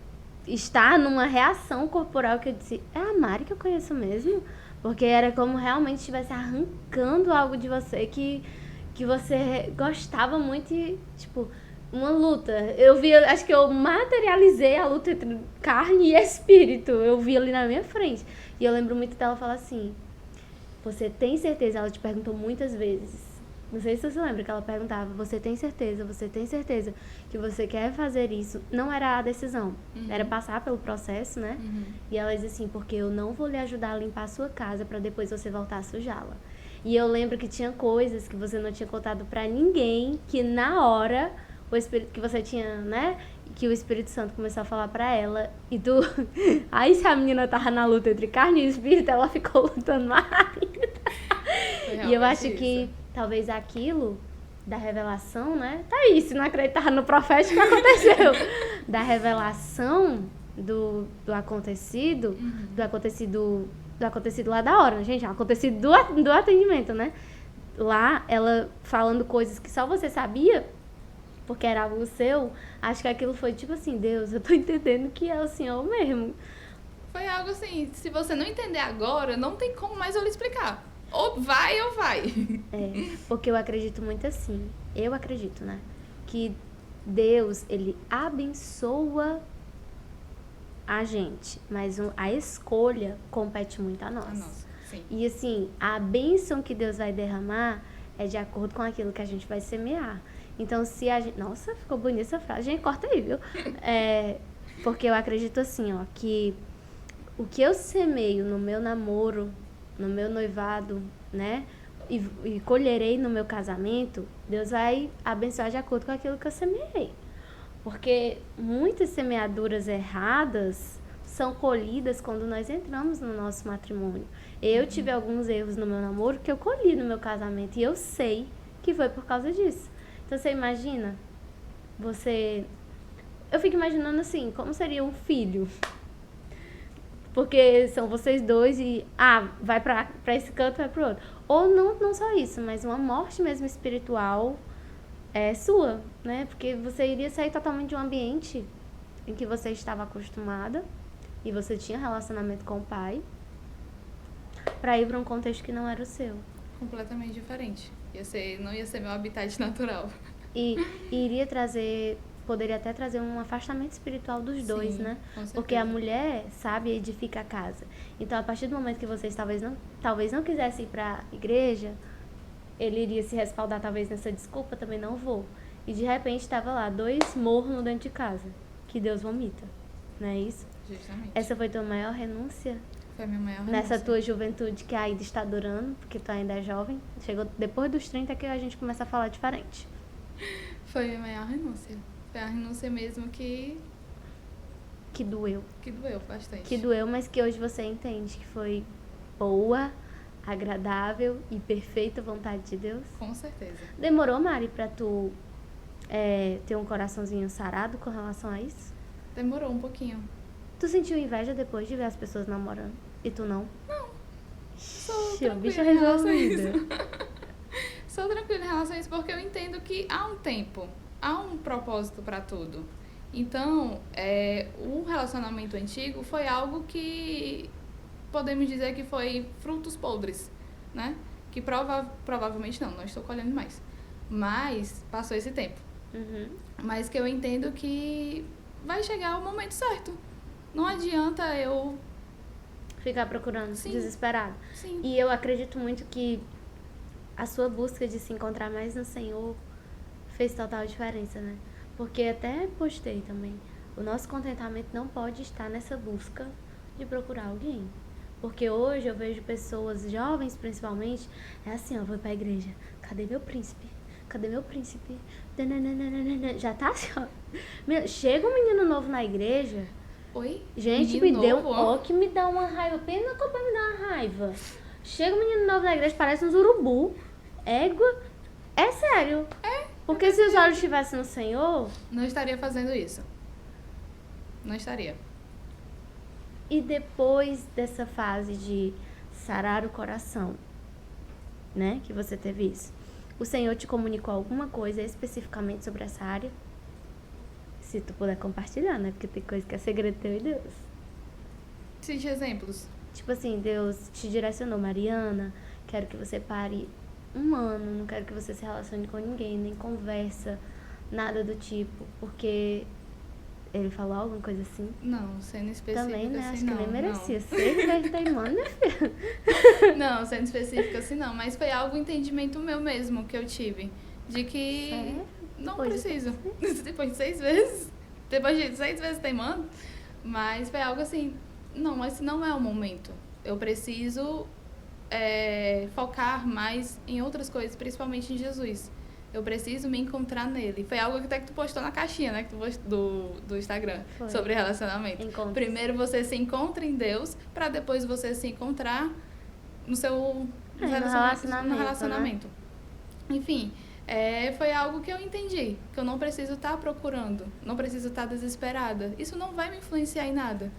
estar numa reação corporal que eu disse, é a Mari que eu conheço mesmo? Porque era como realmente estivesse arrancando algo de você que você gostava muito e, tipo, uma luta. Acho que eu materializei a luta entre carne e espírito. Eu vi ali na minha frente. E eu lembro muito dela falar assim, você tem certeza? Ela te perguntou muitas vezes. Não sei se você lembra que ela perguntava, você tem certeza que você quer fazer isso? Não era a decisão, era passar pelo processo, né? E ela dizia assim, porque eu não vou lhe ajudar a limpar a sua casa pra depois você voltar a sujá-la. E eu lembro que tinha coisas que você não tinha contado pra ninguém, que na hora, o Espírito que você tinha, né? Que o Espírito Santo começou a falar pra ela, e tu... Aí se a menina tava na luta entre carne e espírito, ela ficou lutando mais. E eu acho que talvez aquilo da revelação, né? Tá aí, se não acreditar no profético, aconteceu. Da revelação do acontecido, do acontecido lá da hora, né, gente? Acontecido do atendimento, né? Lá, ela falando coisas que só você sabia, porque era algo seu. Acho que aquilo foi tipo assim, Deus, eu tô entendendo que é o Senhor mesmo. Foi algo assim, se você não entender agora, não tem como mais eu lhe explicar. Ou vai. É, porque eu acredito muito assim. Eu acredito, né? Que Deus, ele abençoa a gente, mas a escolha compete muito a nós. A nossa, sim. E assim, a bênção que Deus vai derramar é de acordo com aquilo que a gente vai semear. Então, se a gente... Nossa, ficou bonita essa frase. Gente, corta aí, viu? Porque eu acredito assim, ó, que o que eu semeio no meu namoro, no meu noivado, né? E colherei no meu casamento, Deus vai abençoar de acordo com aquilo que eu semeei. Porque muitas semeaduras erradas são colhidas quando nós entramos no nosso matrimônio. Eu tive alguns erros no meu namoro que eu colhi no meu casamento e eu sei que foi por causa disso. Então você imagina, eu fico imaginando assim, como seria um filho? Porque são vocês dois e, vai pra esse canto, vai pro outro. Ou não só isso, mas uma morte mesmo espiritual é sua, né? Porque você iria sair totalmente de um ambiente em que você estava acostumada e você tinha relacionamento com o pai pra ir pra um contexto que não era o seu. Completamente diferente. Não ia ser meu habitat natural. E poderia até trazer um afastamento espiritual dos dois, né? Com certeza. Porque a mulher sabe e edifica a casa. Então, a partir do momento que vocês talvez não quisessem ir pra igreja, ele iria se respaldar talvez nessa desculpa, também não vou. E de repente estava lá, 2 mornos dentro de casa. Que Deus vomita. Não é isso? Justamente. Essa foi tua maior renúncia? Foi a minha maior renúncia. Nessa tua juventude que ainda está durando, porque tu ainda é jovem. Chegou depois dos 30 que a gente começa a falar diferente. Foi a minha maior renúncia. Foi a renúncia mesmo que doeu. Que doeu bastante. Que doeu, mas que hoje você entende que foi boa, agradável e perfeita vontade de Deus? Com certeza. Demorou, Mari, pra tu ter um coraçãozinho sarado com relação a isso? Demorou um pouquinho. Tu sentiu inveja depois de ver as pessoas namorando? E tu não? Não. Sou bicha tranquila em relação a resolvida. isso. Sou tranquila em relação a isso porque eu entendo que há um tempo, há um propósito pra tudo. Então, o relacionamento antigo foi algo que podemos dizer que foi frutos podres, né? Que provavelmente não estou colhendo mais. Mas passou esse tempo. Uhum. Mas que eu entendo que vai chegar o momento certo. Não adianta eu... Ficar procurando, Sim. desesperado. Sim. E eu acredito muito que a sua busca de se encontrar mais no Senhor fez total diferença, né? Porque até postei também. O nosso contentamento não pode estar nessa busca de procurar alguém. Porque hoje eu vejo pessoas, jovens principalmente, é assim, ó, vou pra igreja. Cadê meu príncipe? Cadê meu príncipe? Já tá assim, ó. Chega um menino novo na igreja. Oi? Gente, que me dá uma raiva. Pena que me dá uma raiva. Chega um menino novo na igreja, parece um urubu. Égua. É sério. Porque se os olhos estivessem no Senhor... Não estaria fazendo isso. Não estaria. E depois dessa fase de sarar o coração, né? Que você teve isso. O Senhor te comunicou alguma coisa especificamente sobre essa área? Se tu puder compartilhar, né? Porque tem coisa que é segredo teu e Deus. Cite exemplos. Tipo assim, Deus te direcionou, Mariana, quero que você pare 1 ano, não quero que você se relacione com ninguém, nem conversa, nada do tipo, porque ele falou alguma coisa assim? Não, sendo específica também, né? assim, Acho não. Que nem merecia. 6 vezes teimando, né, filha? Não, sendo específica assim, não. Mas foi algo entendimento meu mesmo que eu tive. De que não preciso. Depois de 6 vezes. Depois de 6 vezes teimando. Mas foi algo assim, não, esse não é o momento. Eu preciso focar mais em outras coisas, principalmente em Jesus. Eu preciso me encontrar nele. Foi algo que até que tu postou na caixinha, né? Que tu postou do Instagram. Foi. Sobre relacionamento. Encontros. Primeiro você se encontra em Deus, pra depois você se encontrar no seu relacionamento. Né? Enfim, foi algo que eu entendi. Que eu não preciso estar procurando. Não preciso estar desesperada. Isso não vai me influenciar em nada.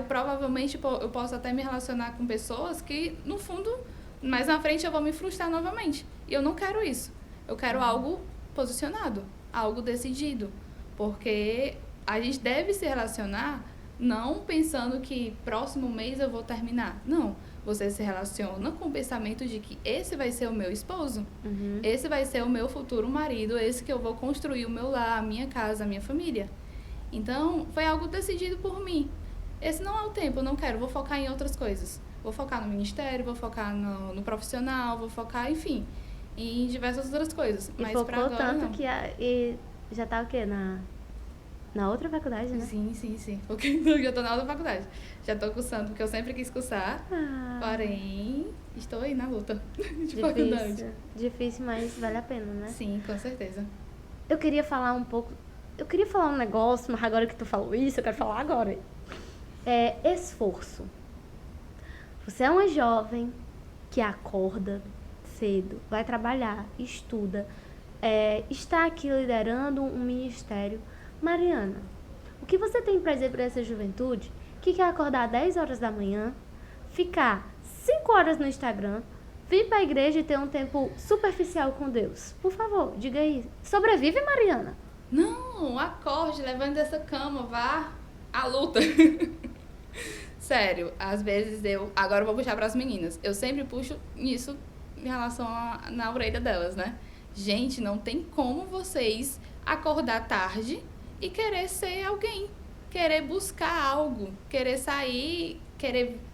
Provavelmente, eu posso até me relacionar com pessoas que, no fundo, mais na frente eu vou me frustrar novamente. E eu não quero isso. Eu quero algo posicionado, algo decidido. Porque a gente deve se relacionar não pensando que próximo mês eu vou terminar. Não. Você se relaciona com o pensamento de que esse vai ser o meu esposo, Uhum. esse vai ser o meu futuro marido, esse que eu vou construir o meu lar, a minha casa, a minha família. Então, foi algo decidido por mim. Esse não é o tempo, eu não quero, vou focar em outras coisas. Vou focar no ministério, vou focar no profissional, vou focar, enfim, em diversas outras coisas. E Mas focou pra agora, tanto não. que e já tá o quê? Na outra faculdade, né? Sim. Porque eu já tô na outra faculdade. Já tô cursando, porque eu sempre quis cursar. Ah, Porém, estou aí na luta de faculdade. difícil, mas vale a pena, né? Sim, com certeza. Eu queria falar um pouco. Eu queria falar um negócio, mas agora que tu falou isso, eu quero falar agora. É esforço. Você é uma jovem que acorda cedo, vai trabalhar, estuda, está aqui liderando um ministério. Mariana, o que você tem pra dizer para essa juventude que quer acordar 10 horas da manhã, ficar 5 horas no Instagram, vir pra igreja e ter um tempo superficial com Deus? Por favor, diga aí. Sobrevive, Mariana? Não, acorde, levante dessa cama, vá à luta. Sério, às vezes agora eu vou puxar para as meninas. Eu sempre puxo isso em relação na orelha delas, né? Gente, não tem como vocês acordar tarde e querer ser alguém, querer buscar algo, querer sair,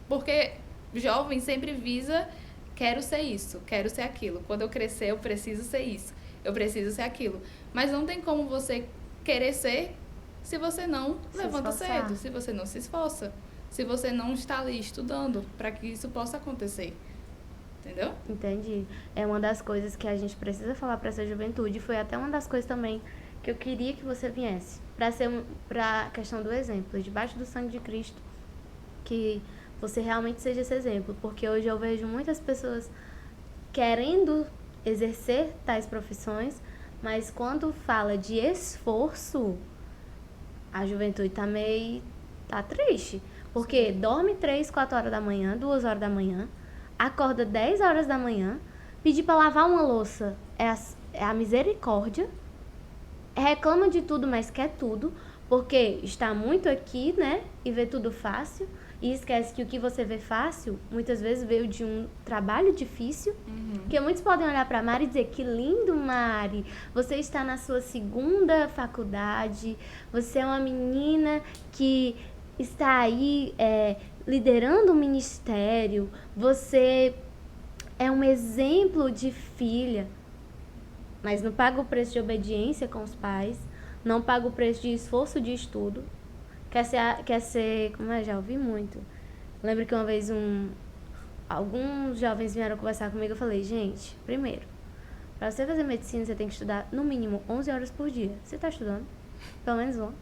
porque jovem sempre visa, quero ser isso, quero ser aquilo. Quando eu crescer, eu preciso ser isso, eu preciso ser aquilo. Mas não tem como você querer ser se você não levanta cedo, se você não se esforça, se você não está ali estudando para que isso possa acontecer. Entendeu? Entendi. É uma das coisas que a gente precisa falar para essa juventude. Foi até uma das coisas também que eu queria que você viesse. Para a questão do exemplo. Debaixo do sangue de Cristo. Que você realmente seja esse exemplo. Porque hoje eu vejo muitas pessoas querendo exercer tais profissões. Mas quando fala de esforço, a juventude tá triste. Porque dorme 3, 4 horas da manhã, 2 horas da manhã. Acorda 10 horas da manhã, pedir para lavar uma louça é a misericórdia, reclama de tudo, mas quer tudo, porque está muito aqui, né, e vê tudo fácil, e esquece que o que você vê fácil, muitas vezes veio de um trabalho difícil, porque muitos podem olhar para a Mari e dizer, que lindo, Mari, você está na sua 2ª faculdade, você é uma menina que está aí liderando um ministério, você é um exemplo de filha, mas não paga o preço de obediência com os pais, não paga o preço de esforço de estudo, quer ser, como já ouvi muito. Lembro que uma vez alguns jovens vieram conversar comigo, eu falei, gente, primeiro, para você fazer medicina, você tem que estudar no mínimo 11 horas por dia. Você está estudando? Pelo menos 1.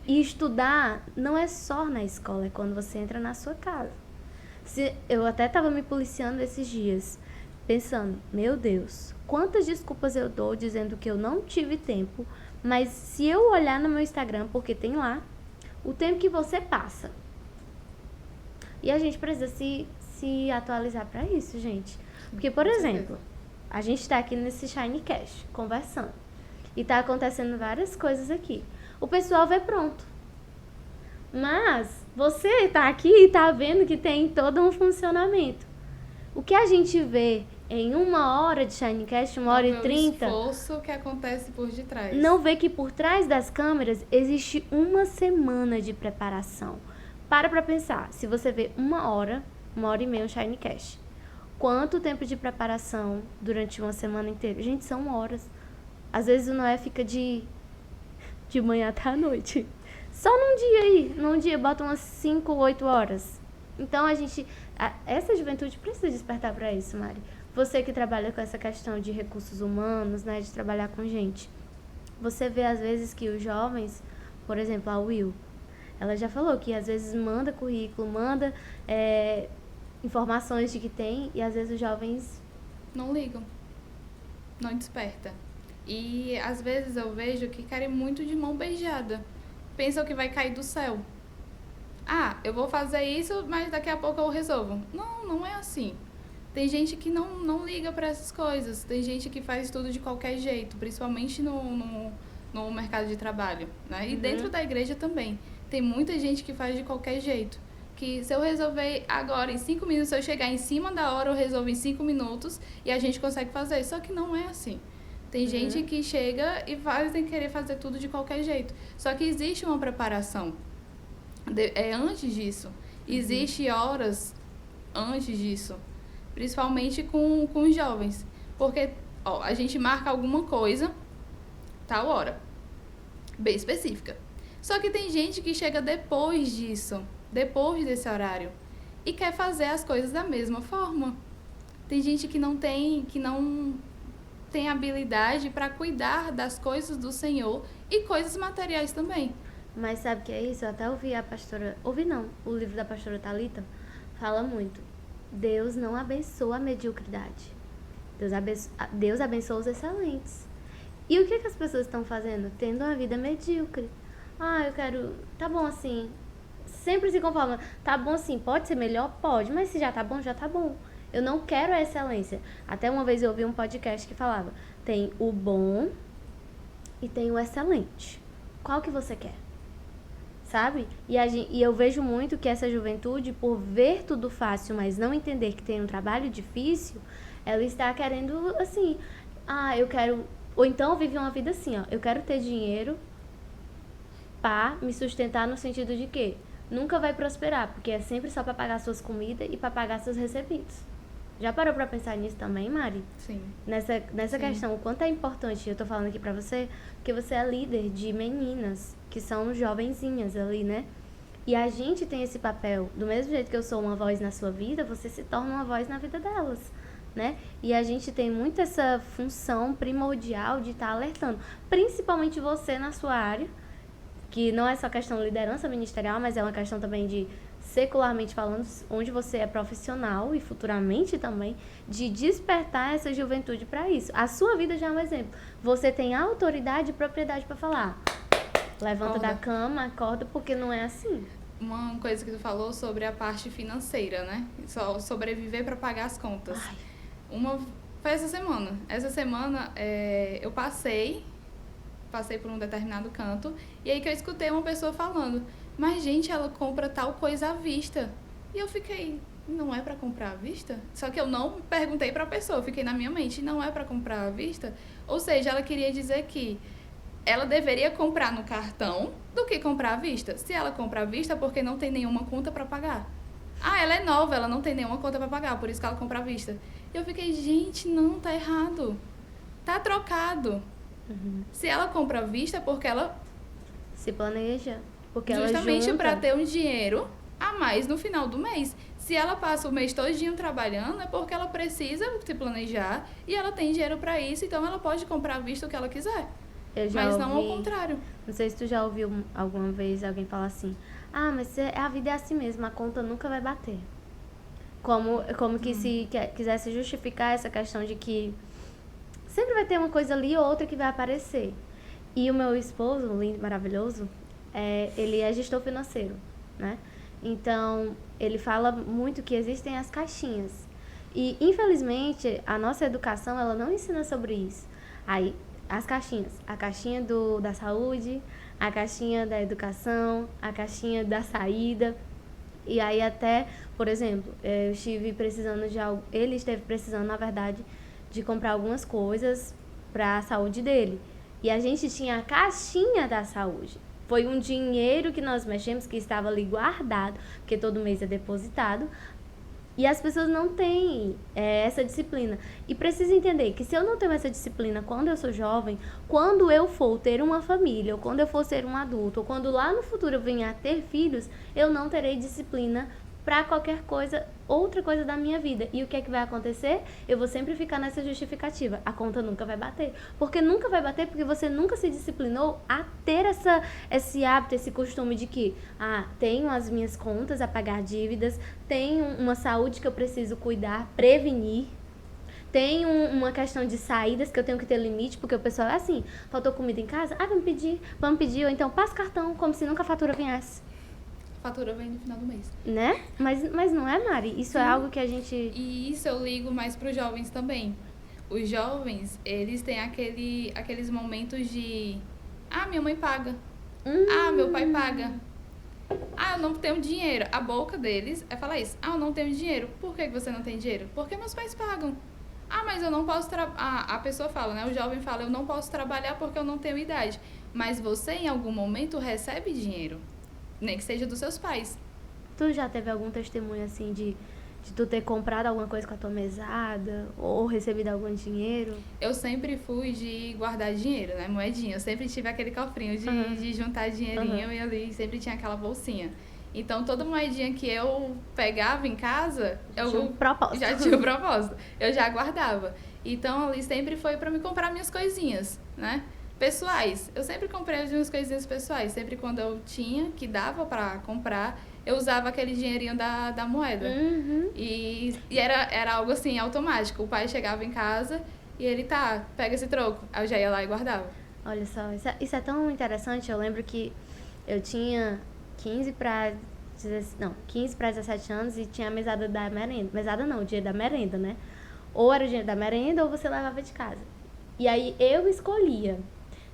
E estudar não é só na escola, é quando você entra na sua casa. Eu até estava me policiando esses dias, pensando, meu Deus, quantas desculpas eu dou dizendo que eu não tive tempo, mas se eu olhar no meu Instagram, porque tem lá, o tempo que você passa. E a gente precisa se atualizar para isso, gente. Porque, por exemplo, a gente está aqui nesse Shinecast, conversando. E está acontecendo várias coisas aqui. O pessoal vê pronto. Mas você está aqui e está vendo que tem todo um funcionamento. O que a gente vê em 1 hora de Shinecast, 1h30... o esforço que acontece por detrás. Não vê que por trás das câmeras existe 1 semana de preparação. Para pensar. Se você vê 1 hora, 1h30 um Shinecast. Quanto tempo de preparação durante uma semana inteira? Gente, são horas. Às vezes o Noé fica de manhã até a noite. Só num dia aí. Num dia bota umas 5, 8 horas. Então essa juventude precisa despertar para isso, Mari. Você que trabalha com essa questão de recursos humanos, né, de trabalhar com gente. Você vê às vezes que os jovens, por exemplo, a Will, ela já falou que às vezes manda currículo, manda informações de que tem, e às vezes os jovens não ligam, não desperta. E às vezes eu vejo que querem muito de mão beijada. Pensam que vai cair do céu. Ah, eu vou fazer isso, mas daqui a pouco eu resolvo. Não, não é assim. Tem gente que não liga para essas coisas. Tem gente que faz tudo de qualquer jeito, principalmente no mercado de trabalho, né? E dentro da igreja também. Tem muita gente que faz de qualquer jeito. que se eu resolver agora em 5 minutos, se eu chegar em cima da hora, eu resolvo em 5 minutos e a gente consegue fazer. Só que não é assim. Tem gente que chega e vai querer fazer tudo de qualquer jeito. Só que existe uma preparação antes disso. Existe horas antes disso. Principalmente com os jovens. Porque a gente marca alguma coisa, tal hora. Bem específica. Só que tem gente que chega depois disso, depois desse horário, e quer fazer as coisas da mesma forma. Tem gente que não tem habilidade para cuidar das coisas do Senhor e coisas materiais também. Mas sabe o que é isso? Eu até ouvi a pastora... Ouvi não, o livro da pastora Thalita fala muito. Deus não abençoa a mediocridade. Deus abençoa os excelentes. E o que as pessoas estão fazendo? Tendo uma vida medíocre. Eu quero... Tá bom assim. Sempre se conforma. Tá bom assim, pode ser melhor? Pode. Mas se já tá bom, já tá bom. Eu não quero a excelência. Até uma vez eu ouvi um podcast que falava, tem o bom e tem o excelente. Qual que você quer? Sabe? E eu vejo muito que essa juventude, por ver tudo fácil, mas não entender que tem um trabalho difícil, ela está querendo, assim, eu quero... Ou então vive uma vida assim, eu quero ter dinheiro para me sustentar no sentido de que nunca vai prosperar, porque é sempre só para pagar suas comidas e para pagar seus recebidos. Já parou pra pensar nisso também, Mari? Sim. Nessa questão, o quanto é importante, eu tô falando aqui pra você, porque você é líder de meninas, que são jovenzinhas ali, né? E a gente tem esse papel, do mesmo jeito que eu sou uma voz na sua vida, você se torna uma voz na vida delas, né? E a gente tem muito essa função primordial de estar alertando, principalmente você na sua área, que não é só questão de liderança ministerial, mas é uma questão também de, secularmente falando, onde você é profissional e futuramente também, de despertar essa juventude para isso. A sua vida já é um exemplo. Você tem autoridade e propriedade para falar. Levanta da cama, acorda, porque não é assim. Uma coisa que tu falou sobre a parte financeira, né? Só sobreviver para pagar as contas. Foi essa semana. Essa semana eu passei por um determinado canto, e aí que eu escutei uma pessoa falando, mas gente, ela compra tal coisa à vista. E eu fiquei, não é pra comprar à vista? Só que eu não perguntei pra pessoa, eu fiquei na minha mente, não é pra comprar à vista? Ou seja, ela queria dizer que ela deveria comprar no cartão do que comprar à vista. Se ela compra à vista, porque não tem nenhuma conta pra pagar. Ela é nova, ela não tem nenhuma conta pra pagar, por isso que ela compra à vista. E eu fiquei, gente, não, tá errado. Tá trocado. Se ela compra à vista, é porque ela se planeja, porque justamente ela para ter um dinheiro a mais no final do mês. Se ela passa o mês todinho trabalhando, é porque ela precisa se planejar e ela tem dinheiro para isso, então ela pode comprar à vista o que ela quiser. Mas não ao contrário. Não sei se tu já ouviu alguma vez alguém falar assim, mas a vida é assim mesmo, a conta nunca vai bater. Como que se quisesse justificar essa questão de que sempre vai ter uma coisa ali ou outra que vai aparecer. E o meu esposo, lindo, maravilhoso, ele é gestor financeiro, né? Então, ele fala muito que existem as caixinhas. E, infelizmente, a nossa educação, ela não ensina sobre isso. Aí, as caixinhas. A caixinha da saúde, a caixinha da educação, a caixinha da saída. E aí até, por exemplo, eu estive precisando de algo... Ele esteve precisando, na verdade, de comprar algumas coisas para a saúde dele. E a gente tinha a caixinha da saúde. Foi um dinheiro que nós mexemos, que estava ali guardado, porque todo mês é depositado. E as pessoas não têm essa disciplina. E precisa entender que se eu não tenho essa disciplina quando eu sou jovem, quando eu for ter uma família, ou quando eu for ser um adulto, ou quando lá no futuro eu venha a ter filhos, eu não terei disciplina para qualquer coisa, outra coisa da minha vida. E o que é que vai acontecer? Eu vou sempre ficar nessa justificativa. A conta nunca vai bater. Porque nunca vai bater porque você nunca se disciplinou a ter esse hábito, esse costume de que, tenho as minhas contas a pagar dívidas, tenho uma saúde que eu preciso cuidar, prevenir. Tem uma questão de saídas que eu tenho que ter limite, porque o pessoal é assim, faltou comida em casa? Vamos pedir, ou então passa cartão, como se nunca a fatura viesse. Fatura vem no final do mês. Né? Mas não é, Mari? Isso é algo que a gente... E isso eu ligo mais para os jovens também. Os jovens, eles têm aqueles momentos de... minha mãe paga. Meu pai paga. Ah, eu não tenho dinheiro. A boca deles é falar isso. Ah, eu não tenho dinheiro. Por que você não tem dinheiro? Porque meus pais pagam. Ah, mas eu não posso trabalhar. A pessoa fala, né? O jovem fala, eu não posso trabalhar porque eu não tenho idade. Mas você, em algum momento, recebe dinheiro. Nem que seja dos seus pais. Tu já teve algum testemunho assim de tu ter comprado alguma coisa com a tua mesada ou recebido algum dinheiro? Eu sempre fui de guardar dinheiro, né? Moedinha. Eu sempre tive aquele cofrinho de juntar dinheirinho e ali sempre tinha aquela bolsinha. Então, toda moedinha que eu pegava em casa, eu Tinha um propósito. já tinha um propósito. Eu já guardava. Então, ali sempre foi para me comprar minhas coisinhas, né? Pessoais. Eu sempre comprei as minhas coisinhas pessoais. Sempre quando eu tinha, que dava para comprar, eu usava aquele dinheirinho da moeda. E era algo assim, automático. O pai chegava em casa e ele, tá, pega esse troco. Aí eu já ia lá e guardava. Olha só, isso é tão interessante. Eu lembro que eu tinha 15 para 17 anos e tinha a mesada da merenda. Mesada não, o dinheiro da merenda, né? Ou era o dinheiro da merenda ou você levava de casa. E aí eu escolhia.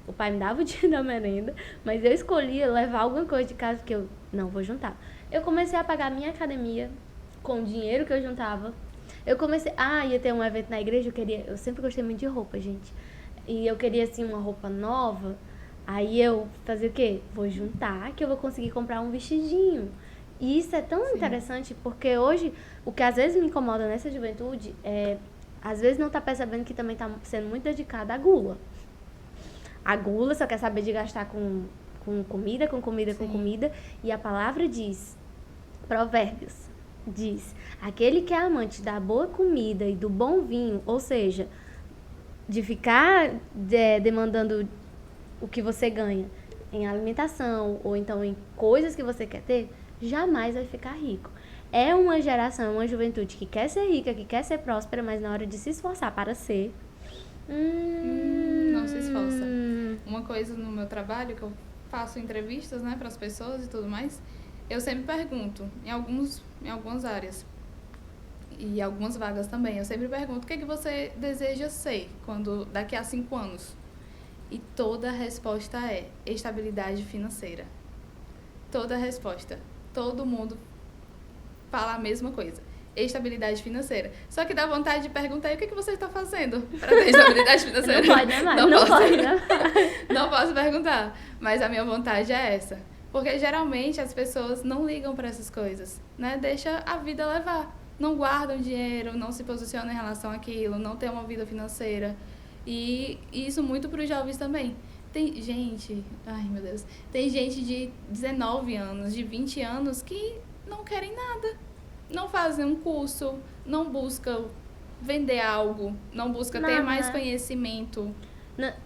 O pai me dava o dinheiro da merenda, mas eu escolhia levar alguma coisa de casa porque eu não vou juntar. Eu comecei a pagar a minha academia com o dinheiro que eu juntava. Eu comecei, ia ter um evento na igreja, eu sempre gostei muito de roupa, gente. E eu queria assim uma roupa nova. Aí eu fazia o quê? Vou juntar que eu vou conseguir comprar um vestidinho. E isso é tão interessante porque hoje o que às vezes me incomoda nessa juventude é às vezes não tá percebendo que também tá sendo muito dedicada à gula. A gula só quer saber de gastar com comida. E a palavra diz, Provérbios, diz, aquele que é amante da boa comida e do bom vinho, ou seja, de ficar demandando o que você ganha em alimentação ou então em coisas que você quer ter, jamais vai ficar rico. É uma geração, uma juventude que quer ser rica, que quer ser próspera, mas na hora de se esforçar para ser... não se esforça. Uma coisa no meu trabalho, que eu faço entrevistas, né, para as pessoas e tudo mais, eu sempre pergunto, em algumas áreas, e algumas vagas também, eu sempre pergunto, o que é que você deseja ser daqui a 5 anos? E toda a resposta é estabilidade financeira. Toda a resposta. Todo mundo fala a mesma coisa. Estabilidade financeira. Só que dá vontade de perguntar, e o que você está fazendo para ter estabilidade financeira? Não pode, né, Mari? Não pode, né? Não posso perguntar. Mas a minha vontade é essa. Porque geralmente as pessoas não ligam para essas coisas, né? Deixa a vida levar. Não guardam dinheiro, não se posicionam em relação àquilo, não tem uma vida financeira. E isso muito para os jovens também. Tem gente, ai meu Deus, tem gente de 19 anos, de 20 anos que não querem nada. Não fazem um curso, não buscam vender algo, não buscam ter mais conhecimento.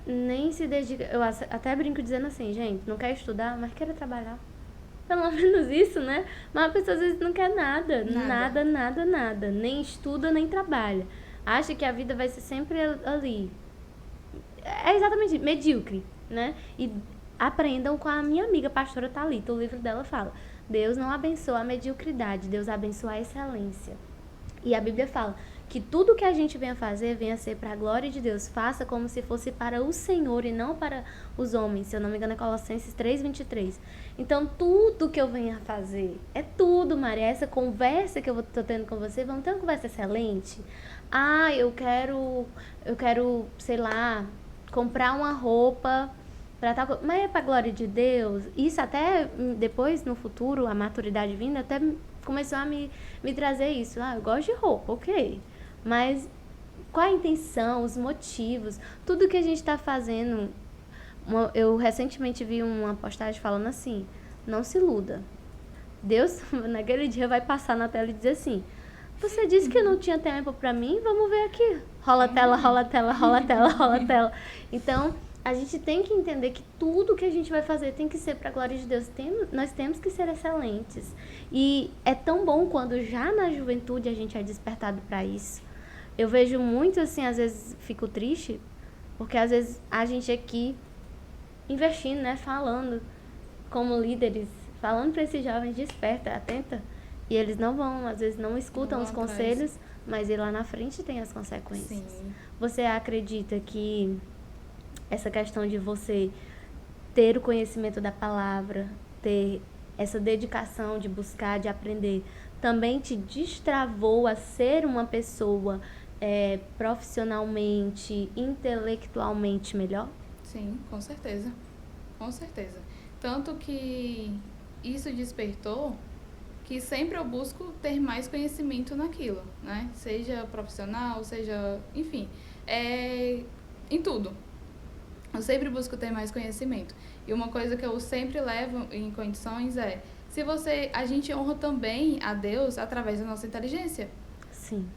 Nem se dedica. Eu até brinco dizendo assim, gente, não quer estudar, mas quer trabalhar. Pelo menos isso, né? Mas a pessoa às vezes não quer nada. Nada. Nem estuda, nem trabalha. Acha que a vida vai ser sempre ali. É exatamente medíocre, né? E aprendam com a minha amiga pastora Thalita. O livro dela fala: Deus não abençoa a mediocridade, Deus abençoa a excelência. E a Bíblia fala que tudo que a gente venha fazer, venha ser para a glória de Deus. Faça como se fosse para o Senhor e não para os homens. Se eu não me engano é Colossenses 3:23. Então tudo que eu venha fazer, é tudo, Maria. Essa conversa que eu tô tendo com você, vamos ter uma conversa excelente. Eu quero, sei lá, comprar uma roupa para tal coisa. Mas é para a glória de Deus. Isso até depois, no futuro, a maturidade vindo, até começou a me trazer isso. Eu gosto de roupa, ok. Mas qual a intenção, os motivos, tudo que a gente está fazendo. Eu recentemente vi uma postagem falando assim: não se iluda. Deus, naquele dia, vai passar na tela e dizer assim: você disse que não tinha tempo pra mim, vamos ver aqui. Rola tela. Então, a gente tem que entender que tudo que a gente vai fazer tem que ser pra glória de Deus. Nós temos que ser excelentes. E é tão bom quando já na juventude a gente é despertado pra isso. Eu vejo muito assim, às vezes fico triste, porque às vezes a gente aqui investindo, né, falando como líderes, falando pra esses jovens: desperta, atenta. E eles não vão, às vezes não escutam os conselhos, mas ir lá na frente tem as consequências. Sim. Você acredita que essa questão de você ter o conhecimento da palavra, ter essa dedicação de buscar, de aprender, também te destravou a ser uma pessoa profissionalmente, intelectualmente melhor? Sim, com certeza. Com certeza. Tanto que isso despertou que sempre eu busco ter mais conhecimento naquilo, né? Seja profissional, seja, enfim, em tudo. Eu sempre busco ter mais conhecimento. E uma coisa que eu sempre levo em condições a gente honra também a Deus através da nossa inteligência. Sim.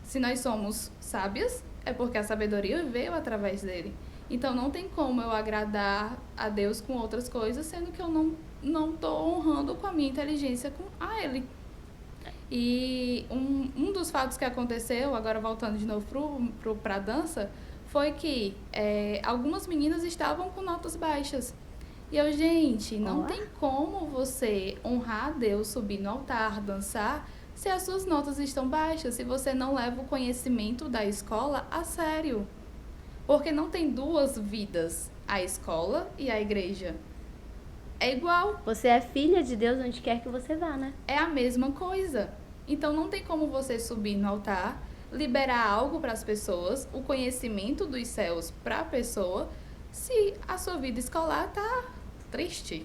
Se nós somos sábios, é porque a sabedoria veio através dele. Então não tem como eu agradar a Deus com outras coisas, sendo que eu não estou honrando com a minha inteligência a ele. E um dos fatos que aconteceu, agora voltando de novo para a dança, foi que algumas meninas estavam com notas baixas. E eu, gente, não tem como você honrar a Deus, subir no altar, dançar, se as suas notas estão baixas, se você não leva o conhecimento da escola a sério. Porque não tem duas vidas, a escola e a igreja. É igual. Você é filha de Deus onde quer que você vá, né? É a mesma coisa. Então não tem como você subir no altar, liberar algo para as pessoas, o conhecimento dos céus para a pessoa, se a sua vida escolar tá triste.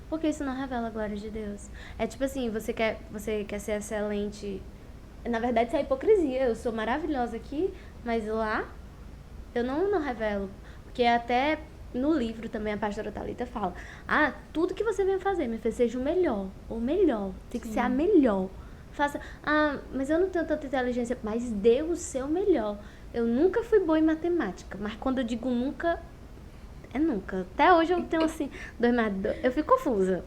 Porque isso não revela a glória de Deus. É tipo assim, você quer ser excelente. Na verdade, isso é hipocrisia. Eu sou maravilhosa aqui, mas lá eu não revelo. Porque até no livro também a pastora Thalita fala: tudo que você venha fazer, minha filha, seja o melhor. O melhor. Tem que ser a melhor. Faça, mas eu não tenho tanta inteligência. Mas dê o seu melhor. Eu nunca fui boa em matemática. Mas quando eu digo nunca, é nunca. Até hoje eu tenho assim, 2 mais 2. Eu fico confusa.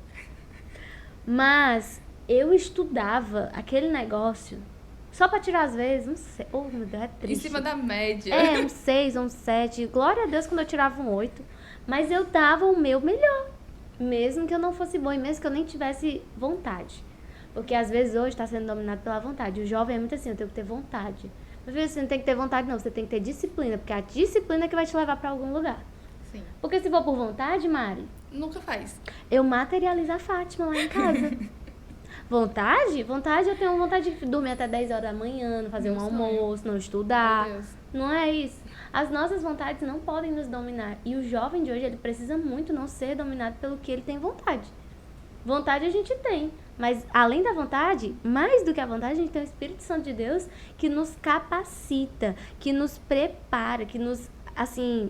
Mas eu estudava aquele negócio só pra tirar às vezes, não sei. Oh, meu Deus, é triste. Em cima da média. Um 6, um 7. Glória a Deus quando eu tirava um 8. Mas eu dava o meu melhor. Mesmo que eu não fosse boa e mesmo que eu nem tivesse vontade. Porque às vezes hoje tá sendo dominado pela vontade. O jovem é muito assim, eu tenho que ter vontade. Mas você não tem que ter vontade não, você tem que ter disciplina. Porque a disciplina é que vai te levar pra algum lugar. Sim. Porque se for por vontade, Mari... Nunca faz. Eu materializo a Fátima lá em casa. Vontade? Vontade, eu tenho vontade de dormir até 10 horas da manhã, não fazer um almoço, não estudar. Meu Deus. Não é isso. As nossas vontades não podem nos dominar. E o jovem de hoje, ele precisa muito não ser dominado pelo que ele tem vontade. Vontade a gente tem. Mas além da vontade, mais do que a vontade, a gente tem o Espírito Santo de Deus que nos capacita, que nos prepara, que nos, assim,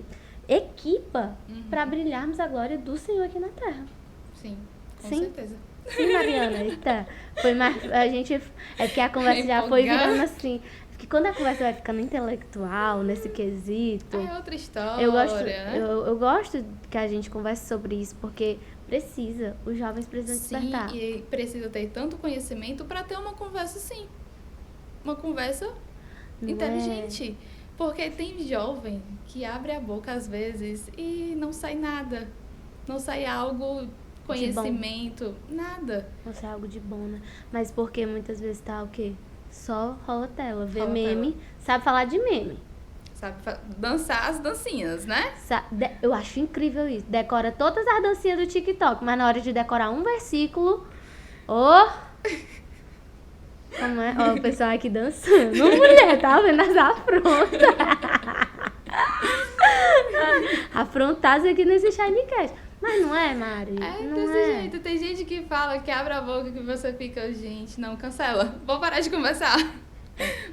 equipa para brilharmos a glória do Senhor aqui na Terra. Sim, com Sim? certeza. Sim, Mariana, eita. Foi mais. A gente. É porque a conversa já foi virando assim. Porque quando a conversa vai ficando intelectual, nesse quesito. É outra história. Né? Eu gosto que a gente converse sobre isso, porque precisa. Os jovens precisam despertar. Sim, e precisa ter tanto conhecimento para ter uma conversa assim. Uma conversa inteligente. Porque tem jovem que abre a boca às vezes e não sai nada. Não sai algo. Conhecimento, nada. Não sai algo de bom, né? Mas porque muitas vezes tá o quê? Só rola tela, vê Rola meme, tela. sabe falar de meme. Sabe dançar as dancinhas, né? Eu acho incrível isso. Decora todas as dancinhas do TikTok, mas na hora de decorar um versículo, como é? Ó, o pessoal aqui dançando. Mulher, tá vendo as afrontas? Afrontadas aqui nesse Shinecast. Mas não é, Mari? É não desse jeito. Tem gente que fala, que abre a boca, que você fica, gente, não, cancela. Vou parar de conversar.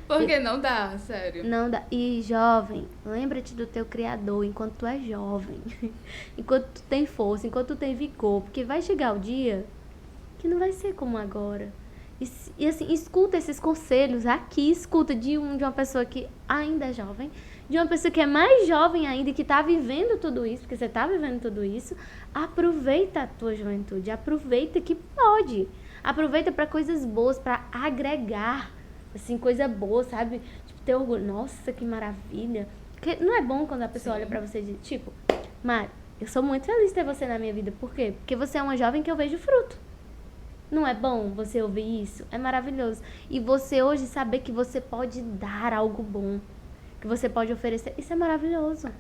Porque não dá, sério. Não dá. E jovem, lembra-te do teu Criador enquanto tu é jovem. Enquanto tu tem força, enquanto tu tem vigor. Porque vai chegar o dia que não vai ser como agora. E assim, escuta esses conselhos aqui, escuta de uma pessoa que ainda é jovem, de uma pessoa que é mais jovem ainda e que tá vivendo tudo isso, porque você tá vivendo tudo isso. Aproveita a tua juventude, aproveita que pode. Aproveita para coisas boas, para agregar, assim, coisa boa, sabe? Tipo, ter orgulho. Nossa, que maravilha. Porque não é bom quando a pessoa olha pra você e diz, tipo, Mari, eu sou muito feliz de ter você na minha vida. Por quê? Porque você é uma jovem que eu vejo fruto. Não é bom você ouvir isso? É maravilhoso. E você hoje saber que você pode dar algo bom, que você pode oferecer, isso é maravilhoso.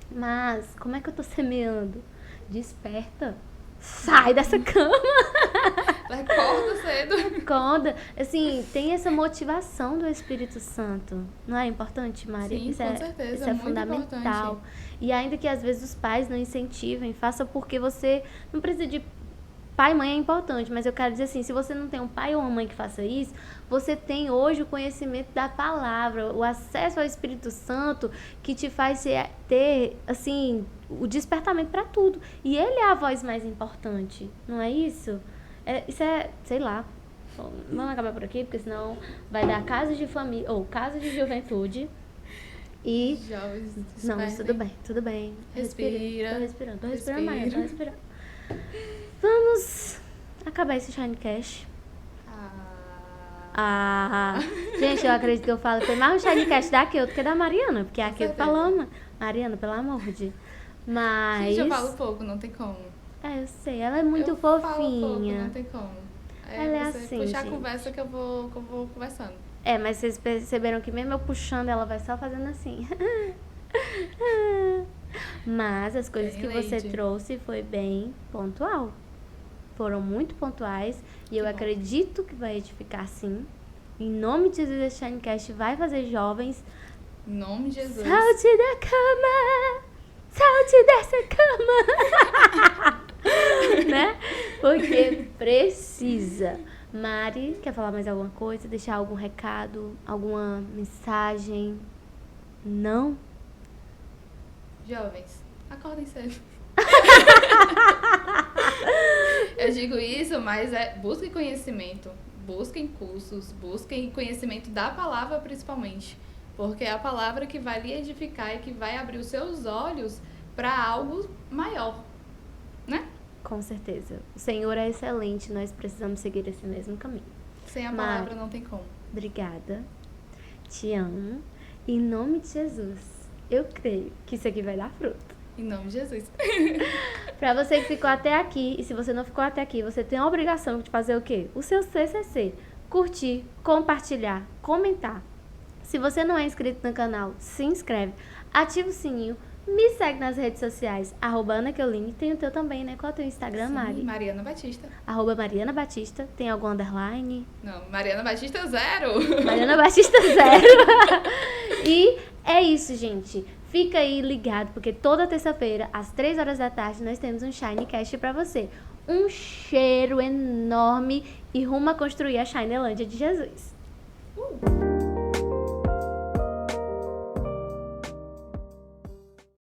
Mas como é que eu tô semeando? Desperta. sai dessa cama. Acorda cedo. Acorda. Assim, tem essa motivação do Espírito Santo. Não é importante, Mari? Sim, com certeza, Isso é muito fundamental. importante. E ainda que às vezes os pais não incentivem, faça porque você não precisa de... Pai e mãe é importante, mas eu quero dizer assim, se você não tem um pai ou uma mãe que faça isso, você tem hoje o conhecimento da palavra, o acesso ao Espírito Santo que te faz ter, assim, o despertamento para tudo. E ele é a voz mais importante, não é isso? Isso é, sei lá, vamos acabar por aqui, porque senão vai dar casa de família, ou casa de juventude. E... Jovens Não, mas despertem. tudo bem. Respira. Tô respirando, Maia, tô Respira. respirando. Vamos acabar esse Shinecast. Gente, eu acredito que eu falo, tem mais um Shinecast daqui do que da Mariana, porque aqui eu certeza. falo, Mariana, pelo amor de... Mas... Gente, eu falo pouco, não tem como. Eu sei, ela é muito eu Falo pouco, fofinha. não tem como. Ela é você assim, puxar gente. a conversa que eu vou conversando. Mas vocês perceberam que mesmo eu puxando, ela vai só fazendo assim. Mas as coisas Bem que você lady. trouxe foi bem pontual. Foram muito pontuais. E eu bom. acredito que vai edificar sim. Em nome de Jesus, esse Shinecast vai fazer jovens. Em nome de Jesus. Salte da cama! Salte dessa cama! Né? Porque precisa. Mari, quer falar mais alguma coisa? Deixar algum recado? Alguma mensagem? Não? Jovens, acordem cedo. Eu digo isso, mas busquem conhecimento. Busquem cursos, busquem conhecimento da palavra principalmente. Porque é a palavra que vai lhe edificar e que vai abrir os seus olhos para algo maior, né? Com certeza. O Senhor é excelente, nós precisamos seguir esse mesmo caminho. Sem a Mari. palavra não tem como. Obrigada. Te amo. Em nome de Jesus, eu creio que isso aqui vai dar fruto. Em nome de Jesus. Pra você que ficou até aqui, e se você não ficou até aqui, você tem a obrigação de fazer o quê? O seu CCC. Curtir, compartilhar, comentar. Se você não é inscrito no canal, se inscreve, ativa o sininho, me segue nas redes sociais, @AnaKeoline, tem o teu também, né? Qual é o teu Instagram, Sim, Mari? Mariana Batista. @Mariana Batista, tem algum underline? Não, Mariana Batista 0. Mariana Batista 0. E é isso, gente. Fica aí ligado, porque toda terça-feira, às 3 horas da tarde, nós temos um Shinecast pra você. Um cheiro enorme e rumo a construir a Shinelândia de Jesus.